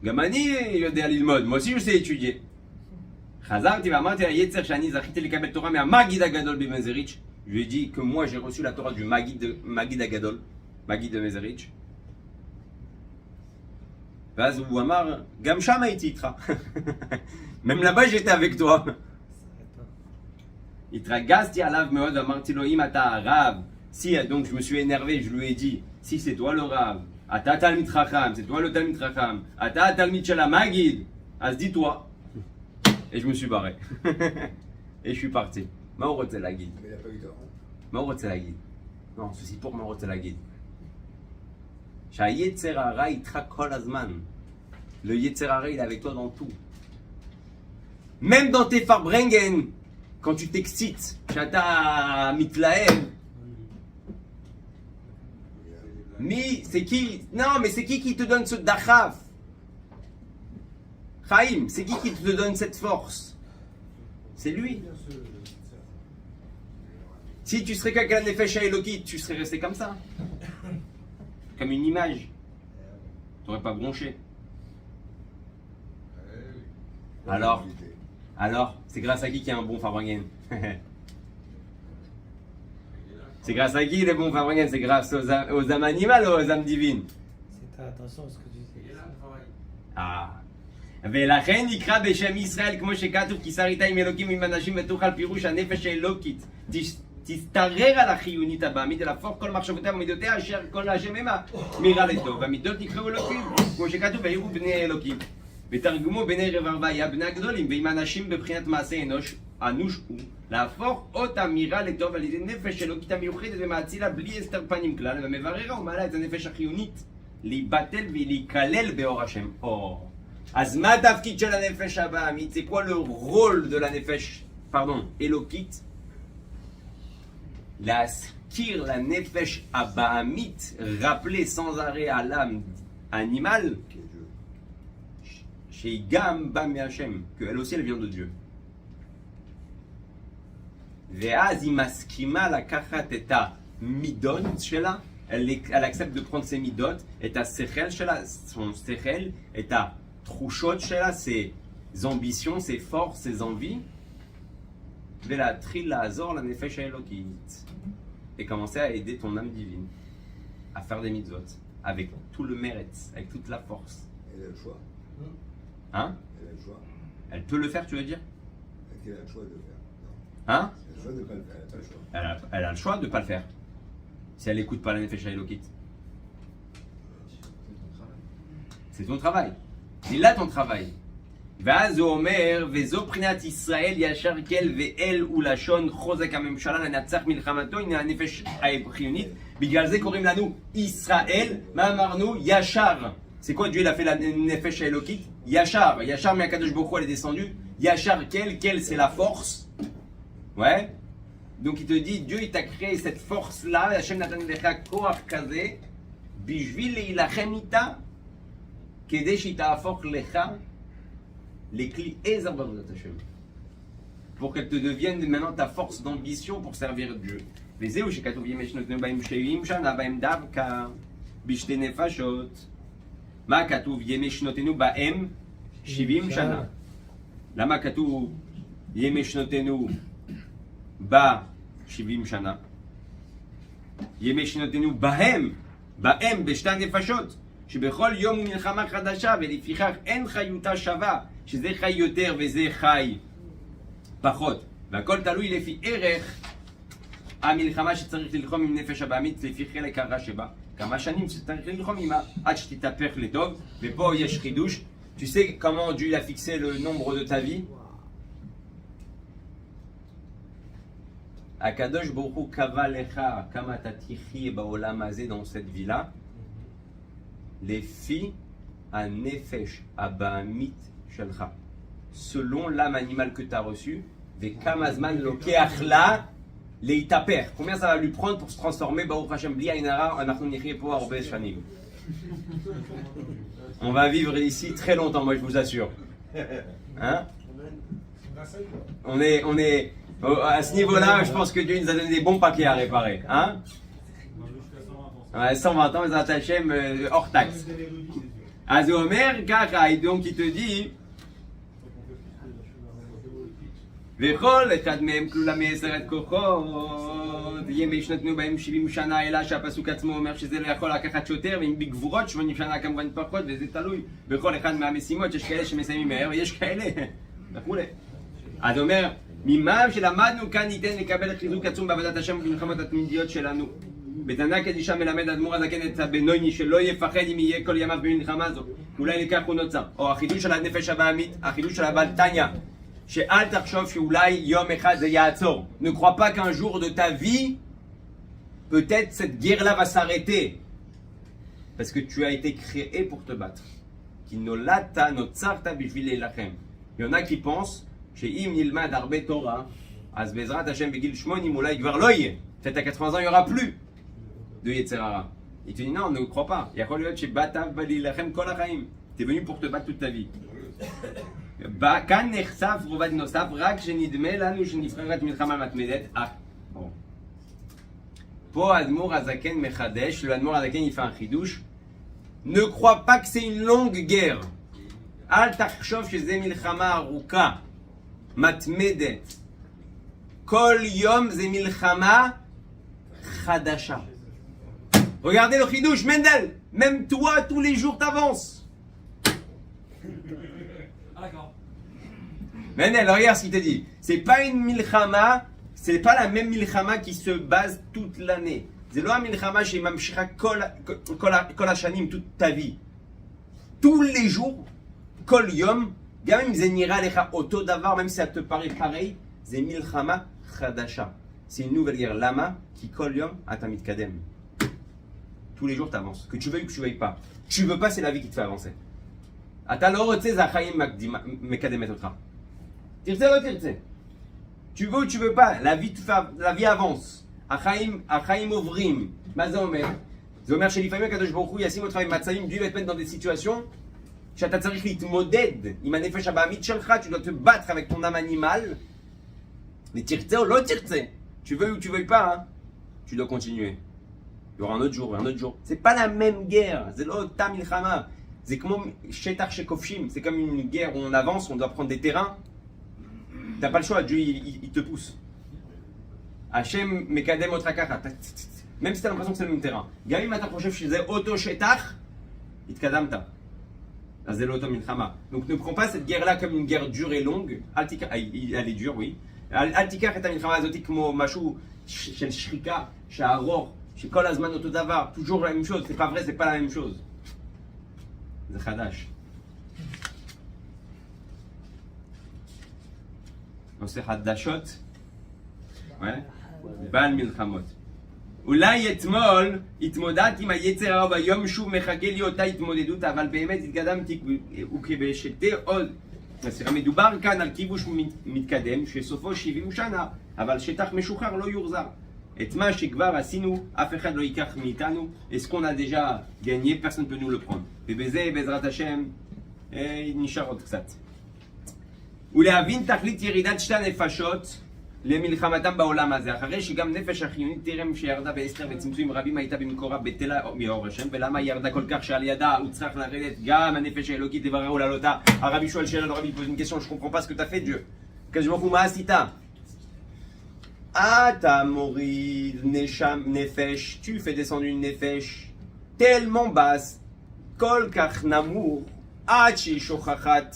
Gamani, יודע ללמוד. Moi aussi, je sais étudier. חזרתי ואמרתי ליצר שאני זכיתי לקבל תורה מהמגיד הגדול במזריץ'. Je lui ai dit que moi, j'ai reçu la Torah du Magid Agadol, Magid de Mezerich. ואז הוא אמר, גם שם הייתי איתך. Même là-bas, j'étais avec toi. התרגזתי עליו מאוד ואמרתי לו, אם אתה הרב, si, donc je me suis énervé, je lui ai dit, si c'est toi le רב, אתה תלמיד חכם, c'est toi le תלמיד חכם, אתה התלמיד של המגיד, אז dis-toi. Et je me suis barré. Et je suis parti. מה הוא רוצה להגיד? Mais il n'a pas eu tort. מה הוא רוצה להגיד? לא, זה סיפור מה הוא רוצה להגיד. שהיצר הרע איתך כל הזמן. Le יצר הרע, il est avec toi dans tout. Même dans tes farbrengen, quand tu t'excites, שאתה מתלהב. Mi, c'est qui? Non, mais c'est qui te donne ce dachaf? Chaim, c'est qui te donne cette force? C'est lui. Si tu serais quelqu'un de Nefesh Elokit, tu serais resté comme ça. Comme une image. Tu n'aurais pas bronché. Alors, c'est grâce à qui qu'il y a un bon Farbrengen? C'est grâce à qui les bons Farbrengen? C'est grâce aux âmes animales ou aux âmes divines? C'est attention à ce que tu dis. Ah. ולכן נקרא בשם ישראל כמו שכתוב כי שר איתה עם אלוקים ועם אנשים ותוכל פירוש הנפש האלוקית תסתרר על החיונית הבעמית אל הפוך כל מחשבותיה ומידותיה אשר כל השם המה מירה לטוב והמידות נקראו אלוקים כמו שכתוב ויראו בני אלוקים ותרגמו בני רברבה היה בני הגדולים ועם אנשים בבחינת מעשה אנוש אנוש הוא להפוך אותה מירה לטוב על ידי נפש אלוקית המיוחדת ומאצילה בלי הסתר פנים כלל ומבררה ומעלה את הנפש החיונית להיבטל ולהיכלל באור השם. אז מה התפקיד של הנפש הבעמית? C'est quoi le rôle de la nefesh, pardon, Elokit? להזכיר la nefesh הבעמית, rappeler sans arrêt à l'âme animale שהיא גם באה מהשם, qu'elle aussi elle vient de Dieu. ואז היא מסכימה לקחת את המידות שלה, elle accepte de prendre ses midot, את השכל שלה, son שכל, את ה תחושות שלה, ses ambitions, ses forces, ses envies, ולהתחיל לעזור לנפש האלוקית. Et commencer à aider ton âme divine à faire des mitzvot avec tout le mérite, avec toute la force. Elle a le choix. Hein? Elle a le choix. Elle peut le faire, tu veux dire? Elle a le choix de le faire. Non. Hein? Elle a le choix de ne pas le faire. Elle n'a pas le choix. Elle a le choix de ne pas le faire. Si elle n'écoute pas la nefesh האלוקית. C'est ton travail. C'est là ton travail. ואז הוא אומר, וזו בחינת ישראל ישר כל ואל ולשון חוזק הממשלה לנצח מלחמתו, הנה הנפש החיונית, בגלל זה קוראים לנו ישראל, מה אמרנו? ישר. C'est quoi Dieu il a fait la nefesh האלוקית? ישר, ישר מהקדוש ברוך הוא elle est descendue, ישר quel c'est la force. Ouais. Donc il te dit, Dieu il t'a créé cette force là, Hashem natan lecha koach kazé, בשביל להילחם איתה, כדי שהיא תהפוך לך לכלי עזר בעבודת השם. Pour qu'elle te devienne maintenant ta force d'ambition pour servir Dieu. וזהו שכתוב ימי שנותינו בהם 70 שנה, בהם דווקא בשתי נפשות. מה כתוב ימי שנותינו בהם 70 שנה? למה כתוב ימי שנותינו ב-70 שנה? ימי שנותינו בהם בשתי נפשות. שבכל יום הוא מלחמה חדשה ולפיכך אין חיותה שווה שזה חי יותר וזה חי פחות והכל תלוי לפי ערך המלחמה שצריך ללחום עם נפש הבעמית לפי חלק הרע שבה כמה שנים שצריך ללחום עימה עד שתתהפך לטוב ופה יש חידוש. Tu sais comment Dieu a fixé le nombre de ta vie? הקדוש ברוך הוא קבע לך כמה אתה תחיה בעולם הזה dans cette vie là לפי הנפש הבעמית שלך, selon l'âme animale que tu as reçue, וכמה זמן לוקח לה להתהפך. Combien ça va lui prendre pour se transformer, ברוך השם, בלי עין הרע, אנחנו נחיה פה הרבה שנים. On va vivre ici très longtemps, moi je vous assure. Hein? On est À ce niveau-là, je pense que Dieu nous a donné des bons paquets à réparer. Hein? Ouais, 120 ans, les Hachem hors taxe. Azomer, Kaka, et donc il te dit וכל אחד מהם כלולה מ10 כוחות, ימי שנתנו בהם 70 שנה, אלא שהפסוק עצמו אומר שזה לא יכול לקחת יותר, ואם בגבורות 80 שנה כמובן פחות, וזה תלוי בכל אחד מהמשימות, יש כאלה שמסיימים מהר, ויש כאלה וכולי. אז אומר, ממה שלמדנו כאן ניתן לקבל חיזוק עצום בעבודת השם ובמלחמות התמידיות שלנו. בתנא קדישא מלמד האדמו"ר הזקן את הבינוני שלא יפחד אם יהיה כל ימיו במלחמה זו, אולי לכך הוא נוצר. או החידוש של הנפש הבעמית, החידוש של הבעל תניא, שאל תחשוב שאולי יום אחד זה יעצור. Ne crois pas qu'un jour de ta vie, peut-être cette guerre-là va s'arrêter. Parce que tu as été créé pour te battre. כי נולדת, נוצרת בשביל להילחם. Il y en a qui pensent שאם נלמד הרבה תורה, אז בעזרת השם בגיל 80 אולי כבר לא יהיה. Peut-être à 80 ans, il n'y aura plus de יצר הרע. Il te dit non, ne crois pas. יכול להיות שבאת להילחם כל החיים. Tu es venu pour te battre toute ta vie. כאן נחשף רובד נוסף, רק שנדמה לנו שנבחרת מלחמה מתמדת. פה האדמו"ר הזקן מחדש, האדמו"ר הזקן יפה חידוש. Ne crois pas que c'est une longue guerre. אל תחשוב שזה מלחמה ארוכה, מתמדת. כל יום זה מלחמה חדשה. Regardez le חידוש, מנדל, même toi, tous les jours t'avances. Mendel, regarde ce qu'il te dit. C'est pas une milchama, c'est pas la même milchama qui se base toute l'année. C'est לא המלחמה שהיא ממשיכה כל השנים, toute ta vie. Tous les jours, כל יום, גם אם זה נראה לך אותו דבר, même si ça te paraît pareil, זה מלחמה חדשה. C'est une nouvelle guerre. למה? כי כל יום אתה מתקדם. Tous les jours t'avances. Que tu veuilles ou que tu veuilles pas. Tu veux pas, c'est la vie qui te fait avancer. אתה לא רוצה, זה החיים מקדמת אותך. תרצה או לא תרצה. Tu veux ou tu veux pas, la vie avance. החיים עוברים. מה זה אומר? זה אומר שלפעמים הקדוש ברוך הוא ישים אותך במצבים, Dieu va te mettre dans des situations שאתה צריך להתמודד עם הנפש הבעמית שלך, tu dois te battre avec ton âme animale. ותרצה או לא תרצה. Tu veux ou tu veux pas, hein? Tu dois continuer. Il y aura un autre jour, un autre jour. C'est pas la même guerre. C'est לא אותה מלחמה. C'est comme שטח שכובשים. C'est comme une guerre où on avance, on doit prendre des terrains. T'as pas le choix, Dieu il te pousse. Hachem מקדם אותך ככה, même si t'as l'impression que c'est le même terrain. גם אם אתה חושב שזה אותו שטח, התקדמת. אז זה לא אותו מלחמה. Donc ne prends pas cette guerre-là comme une guerre dure et longue. Elle est dure, oui. אל תיקח את המלחמה הזאת כמו משהו של שחיקה, שהארוך, שכל הזמן אותו דבר, toujours la même chose. C'est pas vrai, c'est pas la même chose. זה חדש. נושא חדשות, בעל מלחמות. אולי אתמול התמודדתי עם היצר הרע והיום שוב מחכה לי אותה התמודדות, אבל באמת התקדמתי וכבשתי עוד. מדובר כאן על כיבוש מתקדם שסופו 70 שנה, אבל שטח משוחרר לא יוחזר. את מה שכבר עשינו, אף אחד לא ייקח מאיתנו. Et ce qu'on a déjà gagné, personne ne peut nous le prendre. ובזה בעזרת השם נשאר עוד קצת. ולהבין תכלית ירידת שתי הנפשות למלחמתם בעולם הזה, אחרי שגם נפש החיונית טרם שירדה באסתר וצמצומים רבים הייתה במקורה בטלה מאור השם, ולמה היא ירדה כל כך שעל ידה הוא צריך לרדת גם הנפש האלוקית לברר ולעלותה. הרבי שואל שאלה, le rabbi pose une question, je comprends pas ce que t'as fait Dieu. הקדוש ברוך הוא, מה עשית? אתה מוריד נפש, tu fais descendre une נפש tellement basse, כל כך נמוך, עד שהיא שוכחת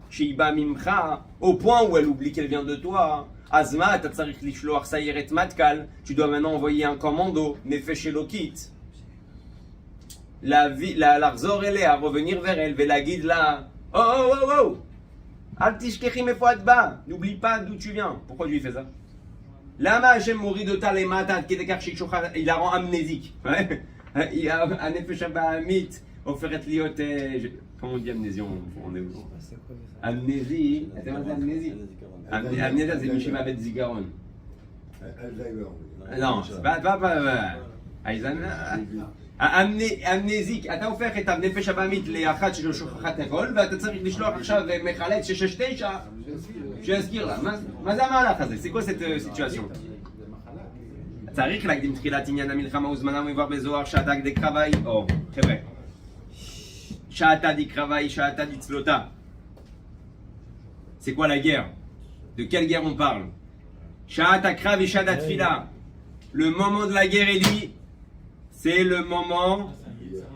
שהיא באה ממך, au point où elle oublie qu'elle vient de toi. אז מה, אתה צריך לשלוח סיירת מטכ"ל, tu dois maintenant envoyer un commando, נפש אלוקית, לחזור אליה, revenir vers elle, ולהגיד לה, oh, oh, oh, oh, אל תשכחי מאיפה את באה, n'oublie pas d'où tu viens. Pourquoi Dieu fait ça? למה השם מוריד אותה למטה עד כדי כך שהיא שוכחת, il la rend amnésique. הנפש הבעמית הופכת להיות, comment on dit amnésie en hébreu? Amnésie, אתה מה זה amnésie? amnésie זה מי שמאבד זיכרון. אלזיימר. Non, c'est pas Alzheimer. המנזיק, אתה הופך את הנפש הבעמית לאחת של שוכחת הכל, ואתה צריך לשלוח עכשיו מחלץ 669 שיזכיר לה. מה זה המהלך הזה? C'est quoi cette situation? צריך להקדים תחילת עניין המלחמה וזמנה מבואר בזוהר שעתה דקרבה, או חבר'ה, שעתה דקרבה, שעתה דצלותה. C'est quoi la guerre? De quelle guerre on parle? Sha'ata krav et sha'ata tfila. Le moment de la guerre, Eli, c'est le moment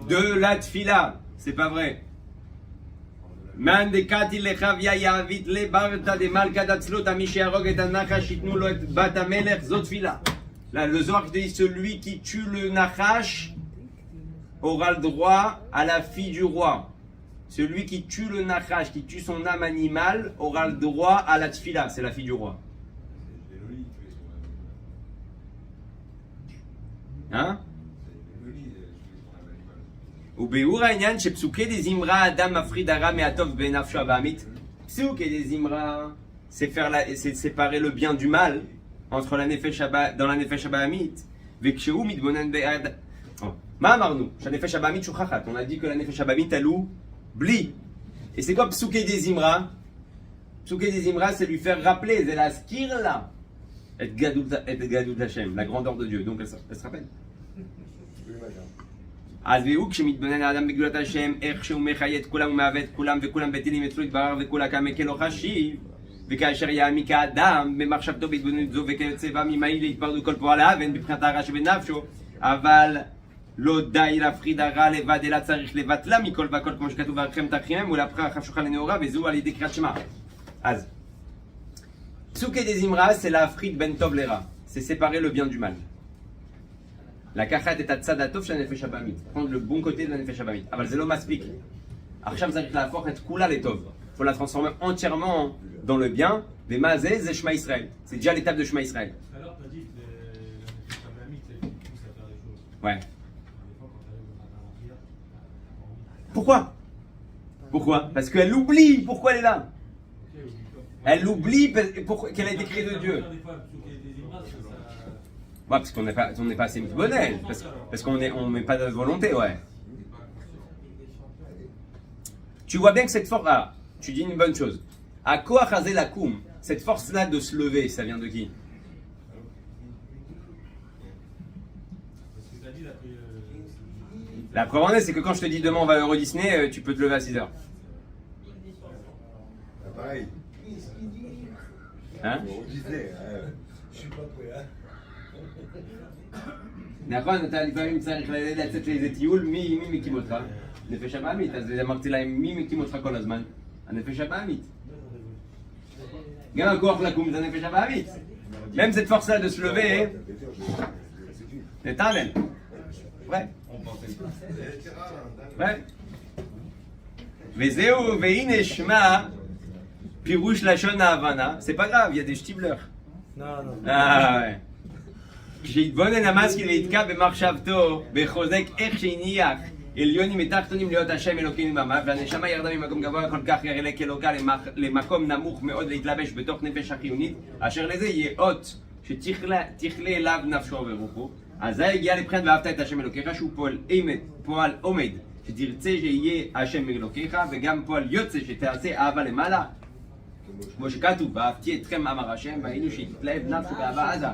de la tfila. C'est pas vrai. Man de kati lechavia yavit le barta de malka datzlot amishi arog et anachash itnu lo et bat amelech zot tfila. Là, le Zohar dit celui qui tue le nachash aura le droit à la fille du roi. Celui qui tue le nachash, qui tue son âme animale, aura le droit à la tfila. C'est la fille du roi. Hein? וביאור העניין שפסוקי דזמרה אדם מפריד הרע מהטוב בנפשו הבעמית. פסוקי דזמרה, c'est séparer le bien du mal entre la nefesh dans la nefesh הבעמית. וכשהוא מתבונן בעד... מה אמרנו? שהנפש הבעמית שוכחת. On a dit que la nefesh הבעמית elle oublie. Et c'est quoi psukei dezimra? Psukei dezimra, c'est lui faire rappeler, c'est la skirla. Et Gadout Hashem, la grandeur de Dieu. Donc elle se rappelle. אז והוא כשמתבונן האדם בגדולת השם, איך שהוא מחיה את כולם ומהווה את כולם וכולם בטלים אצלו יתברר וכולה כמקל לא חשיב, וכאשר יעמיק האדם במחשבתו בהתבוננות זו וכיוצא בה ממעיל להתפרדו כל פועל האבן מבחינת הרע שבנפשו, אבל לא די להפחיד הרע לבד אלא צריך לבטלה מכל וכל כמו שכתוב וארכם תרחימם ולהפכה חשוכה לנאורה וזו על ידי קריאת שמע. אז פסוקי דזמרה c'est להפחיד בין טוב לרע, c'est séparer le bien du mal. לקחת את הצד הטוב של הנפש הבעמית, prendre le bon côté de la נפש הבעמית, אבל זה לא מספיק. עכשיו צריך להפוך את כולה לטוב. Il faut la transformer entièrement dans le bien, ומה זה? זה שמע ישראל. C'est déjà l'étape de שמע ישראל. Alors, tu as dit que la nefesh הבעמית, c'est qui pousse à faire les choses. Ouais. Des fois, quand tu arrives dans un prière, Pourquoi? Pourquoi? Parce qu'elle oublie pourquoi elle est là. Elle oublie qu'elle a été créée de Dieu. des fois, psukei dezimra, ça... Ouais, parce qu'on n'est pas assez mitbonel, parce qu'on met pas de volonté, ouais. Tu vois bien que cette force, ah, tu dis une bonne chose. À quoi chazer la koum? Cette force-là de se lever, ça vient de qui? Parce que tu as dit, La preuve en est, c'est que quand je te dis demain on va à Euro Disney, tu peux te lever à 6h. Pareil. Hein? On disait, Je suis pas prêt, hein. נכון, אתה לפעמים צריך לצאת לאיזה טיול, מי מקים אותך? נפש הבעמית, אז אמרתי להם, מי מקים אותך כל הזמן? הנפש הבעמית. גם הכוח לקום זה הנפש הבעמית. Même cette force-là de se lever, c'est un vrai. vrai. וזהו, והנה שמע פירוש לשון ההבנה, c'est pas grave, il y a des שטיבלר. Non, non. Ah ouais. כשיתבונן המשכיל ויתקע במחשבתו וחוזק איך שהניח עליונים ותחתונים להיות השם אלוקים ממש, והנשמה ירדה ממקום גבוה כל כך יראה כאלוקה למקום נמוך מאוד להתלבש בתוך נפש החיונית, אשר לזה יהיה אות שתכלה אליו נפשו ורוחו. אז זה הגיע לבחינת ואהבת את השם אלוקיך, שהוא פועל עומד שתרצה שיהיה השם אלוקיך, וגם פועל יוצא שתעשה אהבה למעלה, כמו שכתוב ואהבתי אתכם אמר השם, והיינו שתתלהב נפשו באהבה עזה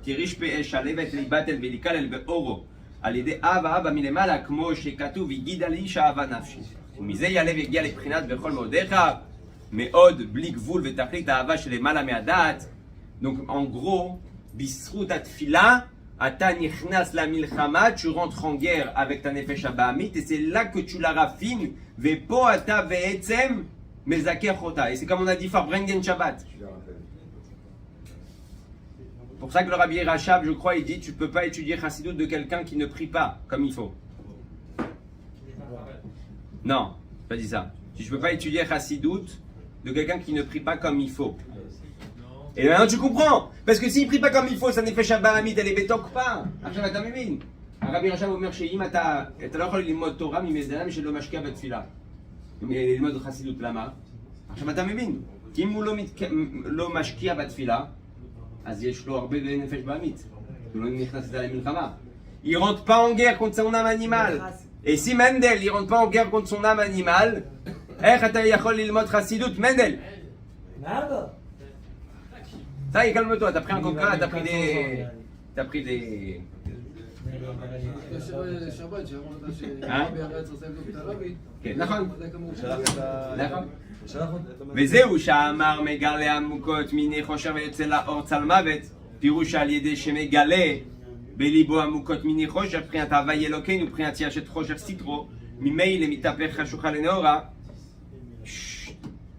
כריש באש שלבת להיבטל ולהיכלל באורו על ידי אהבה אבא מלמעלה, כמו שכתוב הגיד על איש אהבה נפשי, ומזה יעלה ויגיע לבחינת בכל מאודיך מאוד בלי גבול ותכלית האהבה שלמעלה מהדעת. Donc en gros, בזכות התפילה אתה נכנס למלחמה, tu rentres en guerre avec ta nefesh הבעמית, et c'est là que tu la raffines, ופה אתה בעצם מזכך אותה. Et c'est comme on a dit Farbrengen Shabbat. Pour ça que le Rabbi Rachab, je crois, il dit tu peux pas étudier Chassidut de quelqu'un qui ne prie pas comme il faut. Non, je pas dit ça. Je peux pas étudier Chassidut de quelqu'un qui ne prie pas comme il faut. Et maintenant tu comprends, parce que s'il prie pas comme il faut, ça n'est fait Shabbat, elle est bétok pas. עכשיו אתה מבין. הרבי רש"ב אומר שאם אתה לא יכול ללמוד תורה ממזדלם שלא משקיע בתפילה. ללמוד חסידות, למה? עכשיו אתה מבין. כי אם הוא לא משקיע בתפילה, אז יש לו הרבה נפש בעמית. הוא לא נכנס איתה למלחמה. il rentre pas en guerre contre son âme animale. Et si Mendel, il rentre pas en guerre contre son âme animale, Mendel, Nada. ça y est, calme-toi, t'as pris un coca, t'as pris des... כן, נכון. נכון. וזהו שאמר מגלה עמוקות מיני חושר ויוצא לאור צל מוות, פירוש על ידי שמגלה בליבו עמוקות מיני חושר, בחינת הווי אלוקינו, בחינת ישת חושר סיטרו, ממילא מתהפך חשוכה לנאורה,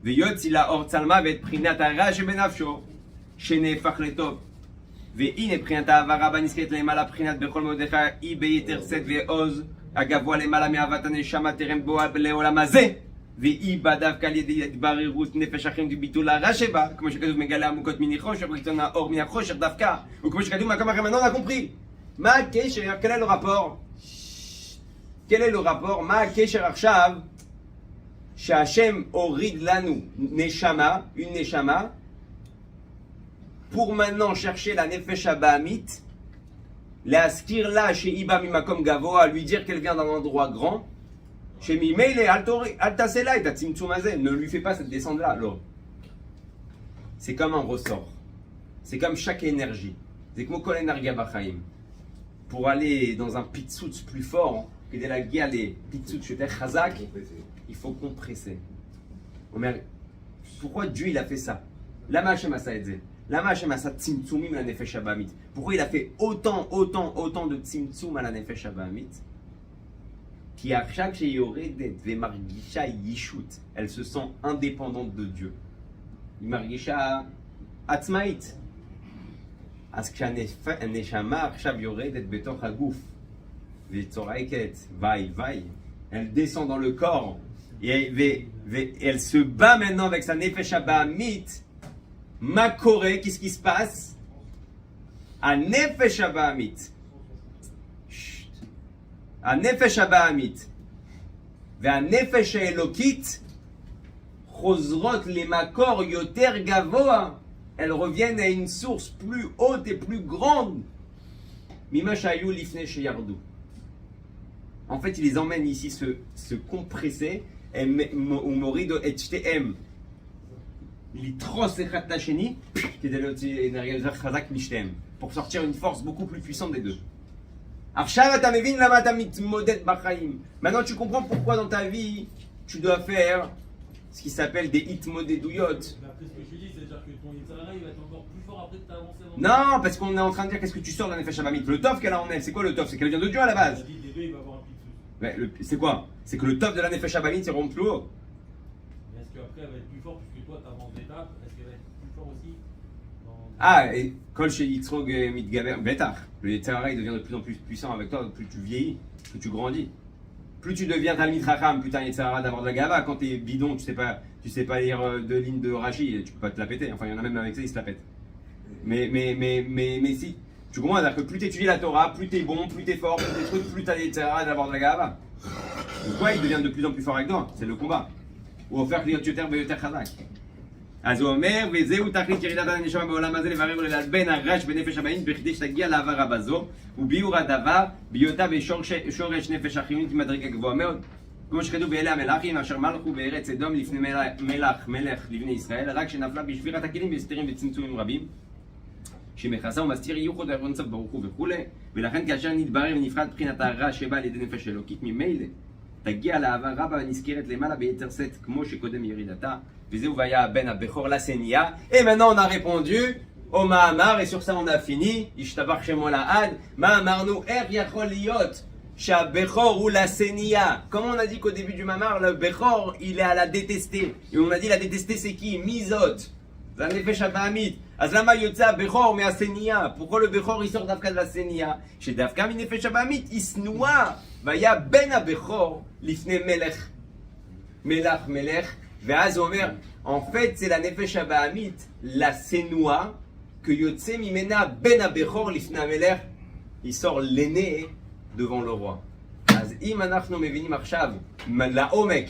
ויוצא לאור צל מוות, בחינת הרע שבנפשו, שנהפך לטוב. והנה בחינת העברה בנזכרת למעלה, בחינת בכל מודך היא ביתר שאת ועוז, הגבוה למעלה מאהבת הנשמה טרם בואה לעולם הזה, והיא באה דווקא על ידי התבררות נפש אחרים וביטול הרע שבה, כמו שכתוב מגלה עמוקות מני חושך, ורצון האור מן החושך דווקא, וכמו שכתוב מקום אחר, maintenant on a compris. מה הקשר? quel est le rapport? quel est le rapport? מה הקשר עכשיו שהשם הוריד לנו נשמה, une נשמה, pour maintenant chercher la nefesh abamit, להזכיר לה שהיא באה ממקום גבוה, lui dire qu'elle vient d'un endroit grand, שממילא אל תעשה לה את הצמצום הזה, ne lui fais pas cette descente là, לא. C'est comme un ressort, c'est comme chaque énergie, c'est כמו כל אנרגיה בחיים. pour aller dans un פיצוץ plus fort, כדי להגיע לפיצוץ יותר חזק, il faut compresser. On אומר, pourquoi Dieu il a fait ça? למה השם עשה את זה? למה השם עשה צמצומים לנפש הבאמית? pourquoi il a fait autant de צמצום על הנפש הבאמית? כי עכשיו שהיא יורדת ומרגישה ישות, elle se sent indépendante de Dieu. היא מרגישה עצמאית. אז כשהנשמה עכשיו יורדת בתוך הגוף וצורקת, ואי, elle descend dans le corps et elle se bat maintenant avec sa nefesh הבאמית, מה קורה? qu'est-ce qui se passe? הנפש הבאמית, הנפש הבאמית והנפש האלוקית חוזרות למקור יותר גבוה, elles reviennent à une source plus haute et plus grande ממה שהיו לפני שירדו. En fait, il les emmène ici se compresser, הוא מוריד את שתיהם לתרוס אחד את השני כדי להוציא אנרגיה יותר חזק משתיהם, pour sortir une force beaucoup plus puissante des deux. עכשיו אתה מבין למה אתה מתמודד בחיים. Maintenant tu comprends pourquoi dans ta vie tu dois faire ce qui s'appelle des hitmodeduyot. Après ce que je dis, c'est-à-dire que ton Yitzhara, il va être encore plus fort après que tu as avancé dans Non, parce qu'on est en train de dire qu'est-ce que tu sors de la nefesh habamit. Le tov qu'elle a en elle, c'est quoi le tov? C'est qu'elle vient de Dieu à la base. dit des deux, il va avoir un pitch. Ouais, c'est quoi? C'est que le tov de la nefesh habamit, c'est rond plus haut. Est-ce qu'après, elle va être plus forte puisque toi, tu avances d'étape? Est-ce qu'elle va être plus forte aussi Ah, et kol chez Yitzrog mitgaber, betach. Le Yitzhara, il devient de plus en plus puissant avec toi, plus tu vieillis, plus tu grandis. Plus tu deviens Talmid Chacham, plus t'as Yitzhara d'avoir de la gava. Quand t'es bidon, tu sais pas lire deux lignes de Rashi, tu peux pas te la péter. Enfin, il y en a même avec ça, ils se la pètent. Mais si, tu comprends, c'est-à-dire que plus t'étudies la Torah, plus t'es bon, plus t'es fort, plus t'es truc, plus t'as Yitzhara d'avoir de la gava. Pourquoi il devient de plus en plus fort avec toi? C'est le combat. Ou faire להיות יותר ויותר חזק. אז הוא אומר, וזהו תכלית ירידת הנשמה בעולם הזה, לברר וללבן הרש בנפש הבאים, בכדי שתגיע להברה בזו, וביאור הדבר, בהיותה בשורש נפש החיונית עם מדרגה גבוהה מאוד. כמו שכתוב באלה המלאכים, אשר מלכו בארץ אדום לפני מלך לבני ישראל, רק שנפלה בשבירת הכלים והסתרים וצמצומים רבים, שמכסה ומסתיר ייחוד האחרון סוף ברוך הוא וכו', ולכן כאשר נתברר ונפחד בחינת הרע שבא על ידי נפש אלוקית ממילא, תגיע לאהבה רבה ונזכרת למעלה ביתר שאת כמו שקודם ירידתה, וזהו והיה הבן הבכור לסניה. Et maintenant on a répondu au מאמר, et sur ça on a fini, ישתבח שמו לעד. מה אמרנו? איך יכול להיות שהבכור הוא לסניה? Comme on a dit qu'au début du מאמר, le בכור il est à la détester, et on a dit la détester c'est qui? מי זאת? זה הנפש הבאמית. אז למה יוצא הבכור מהסניה? pourquoi le בכור il sort דווקא de la סניה? שדווקא מנפש הבאמית היא שנואה, והיה בן הבכור לפני מלך. ואז הוא אומר, en fait c'est la nefesh הבאמית, la senua, que יוצא ממנה בן הבכור לפני המלך, il sort l'aîné devant le roi. אז אם אנחנו מבינים עכשיו לעומק,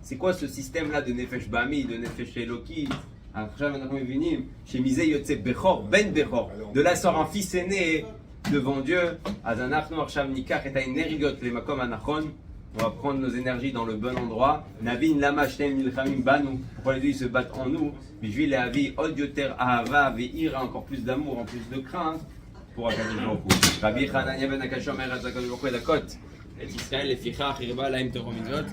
c'est quoi ce système là de nefesh באמית, de nefesh אלוקית, עכשיו אנחנו מבינים שמזה יוצא בכור, בן בכור, de là sort un fils aîné, devant Dieu. Azanachnu arshav nikach et haenerigot lemakom anachon. On va prendre nos énergies dans le bon endroit. Navin lama shtem nilchamim banu. Pourquoi les deux ils se battent en nous? Bijvil lehavi od yoter ahava ve'ira, encore plus d'amour, en plus de crainte pour Akadosh Baruch Hu. Rabbi Hanania ben Akasha omer Akadosh Baruch Hu edakot et Israël lefichach irba lahem torah mitzvot.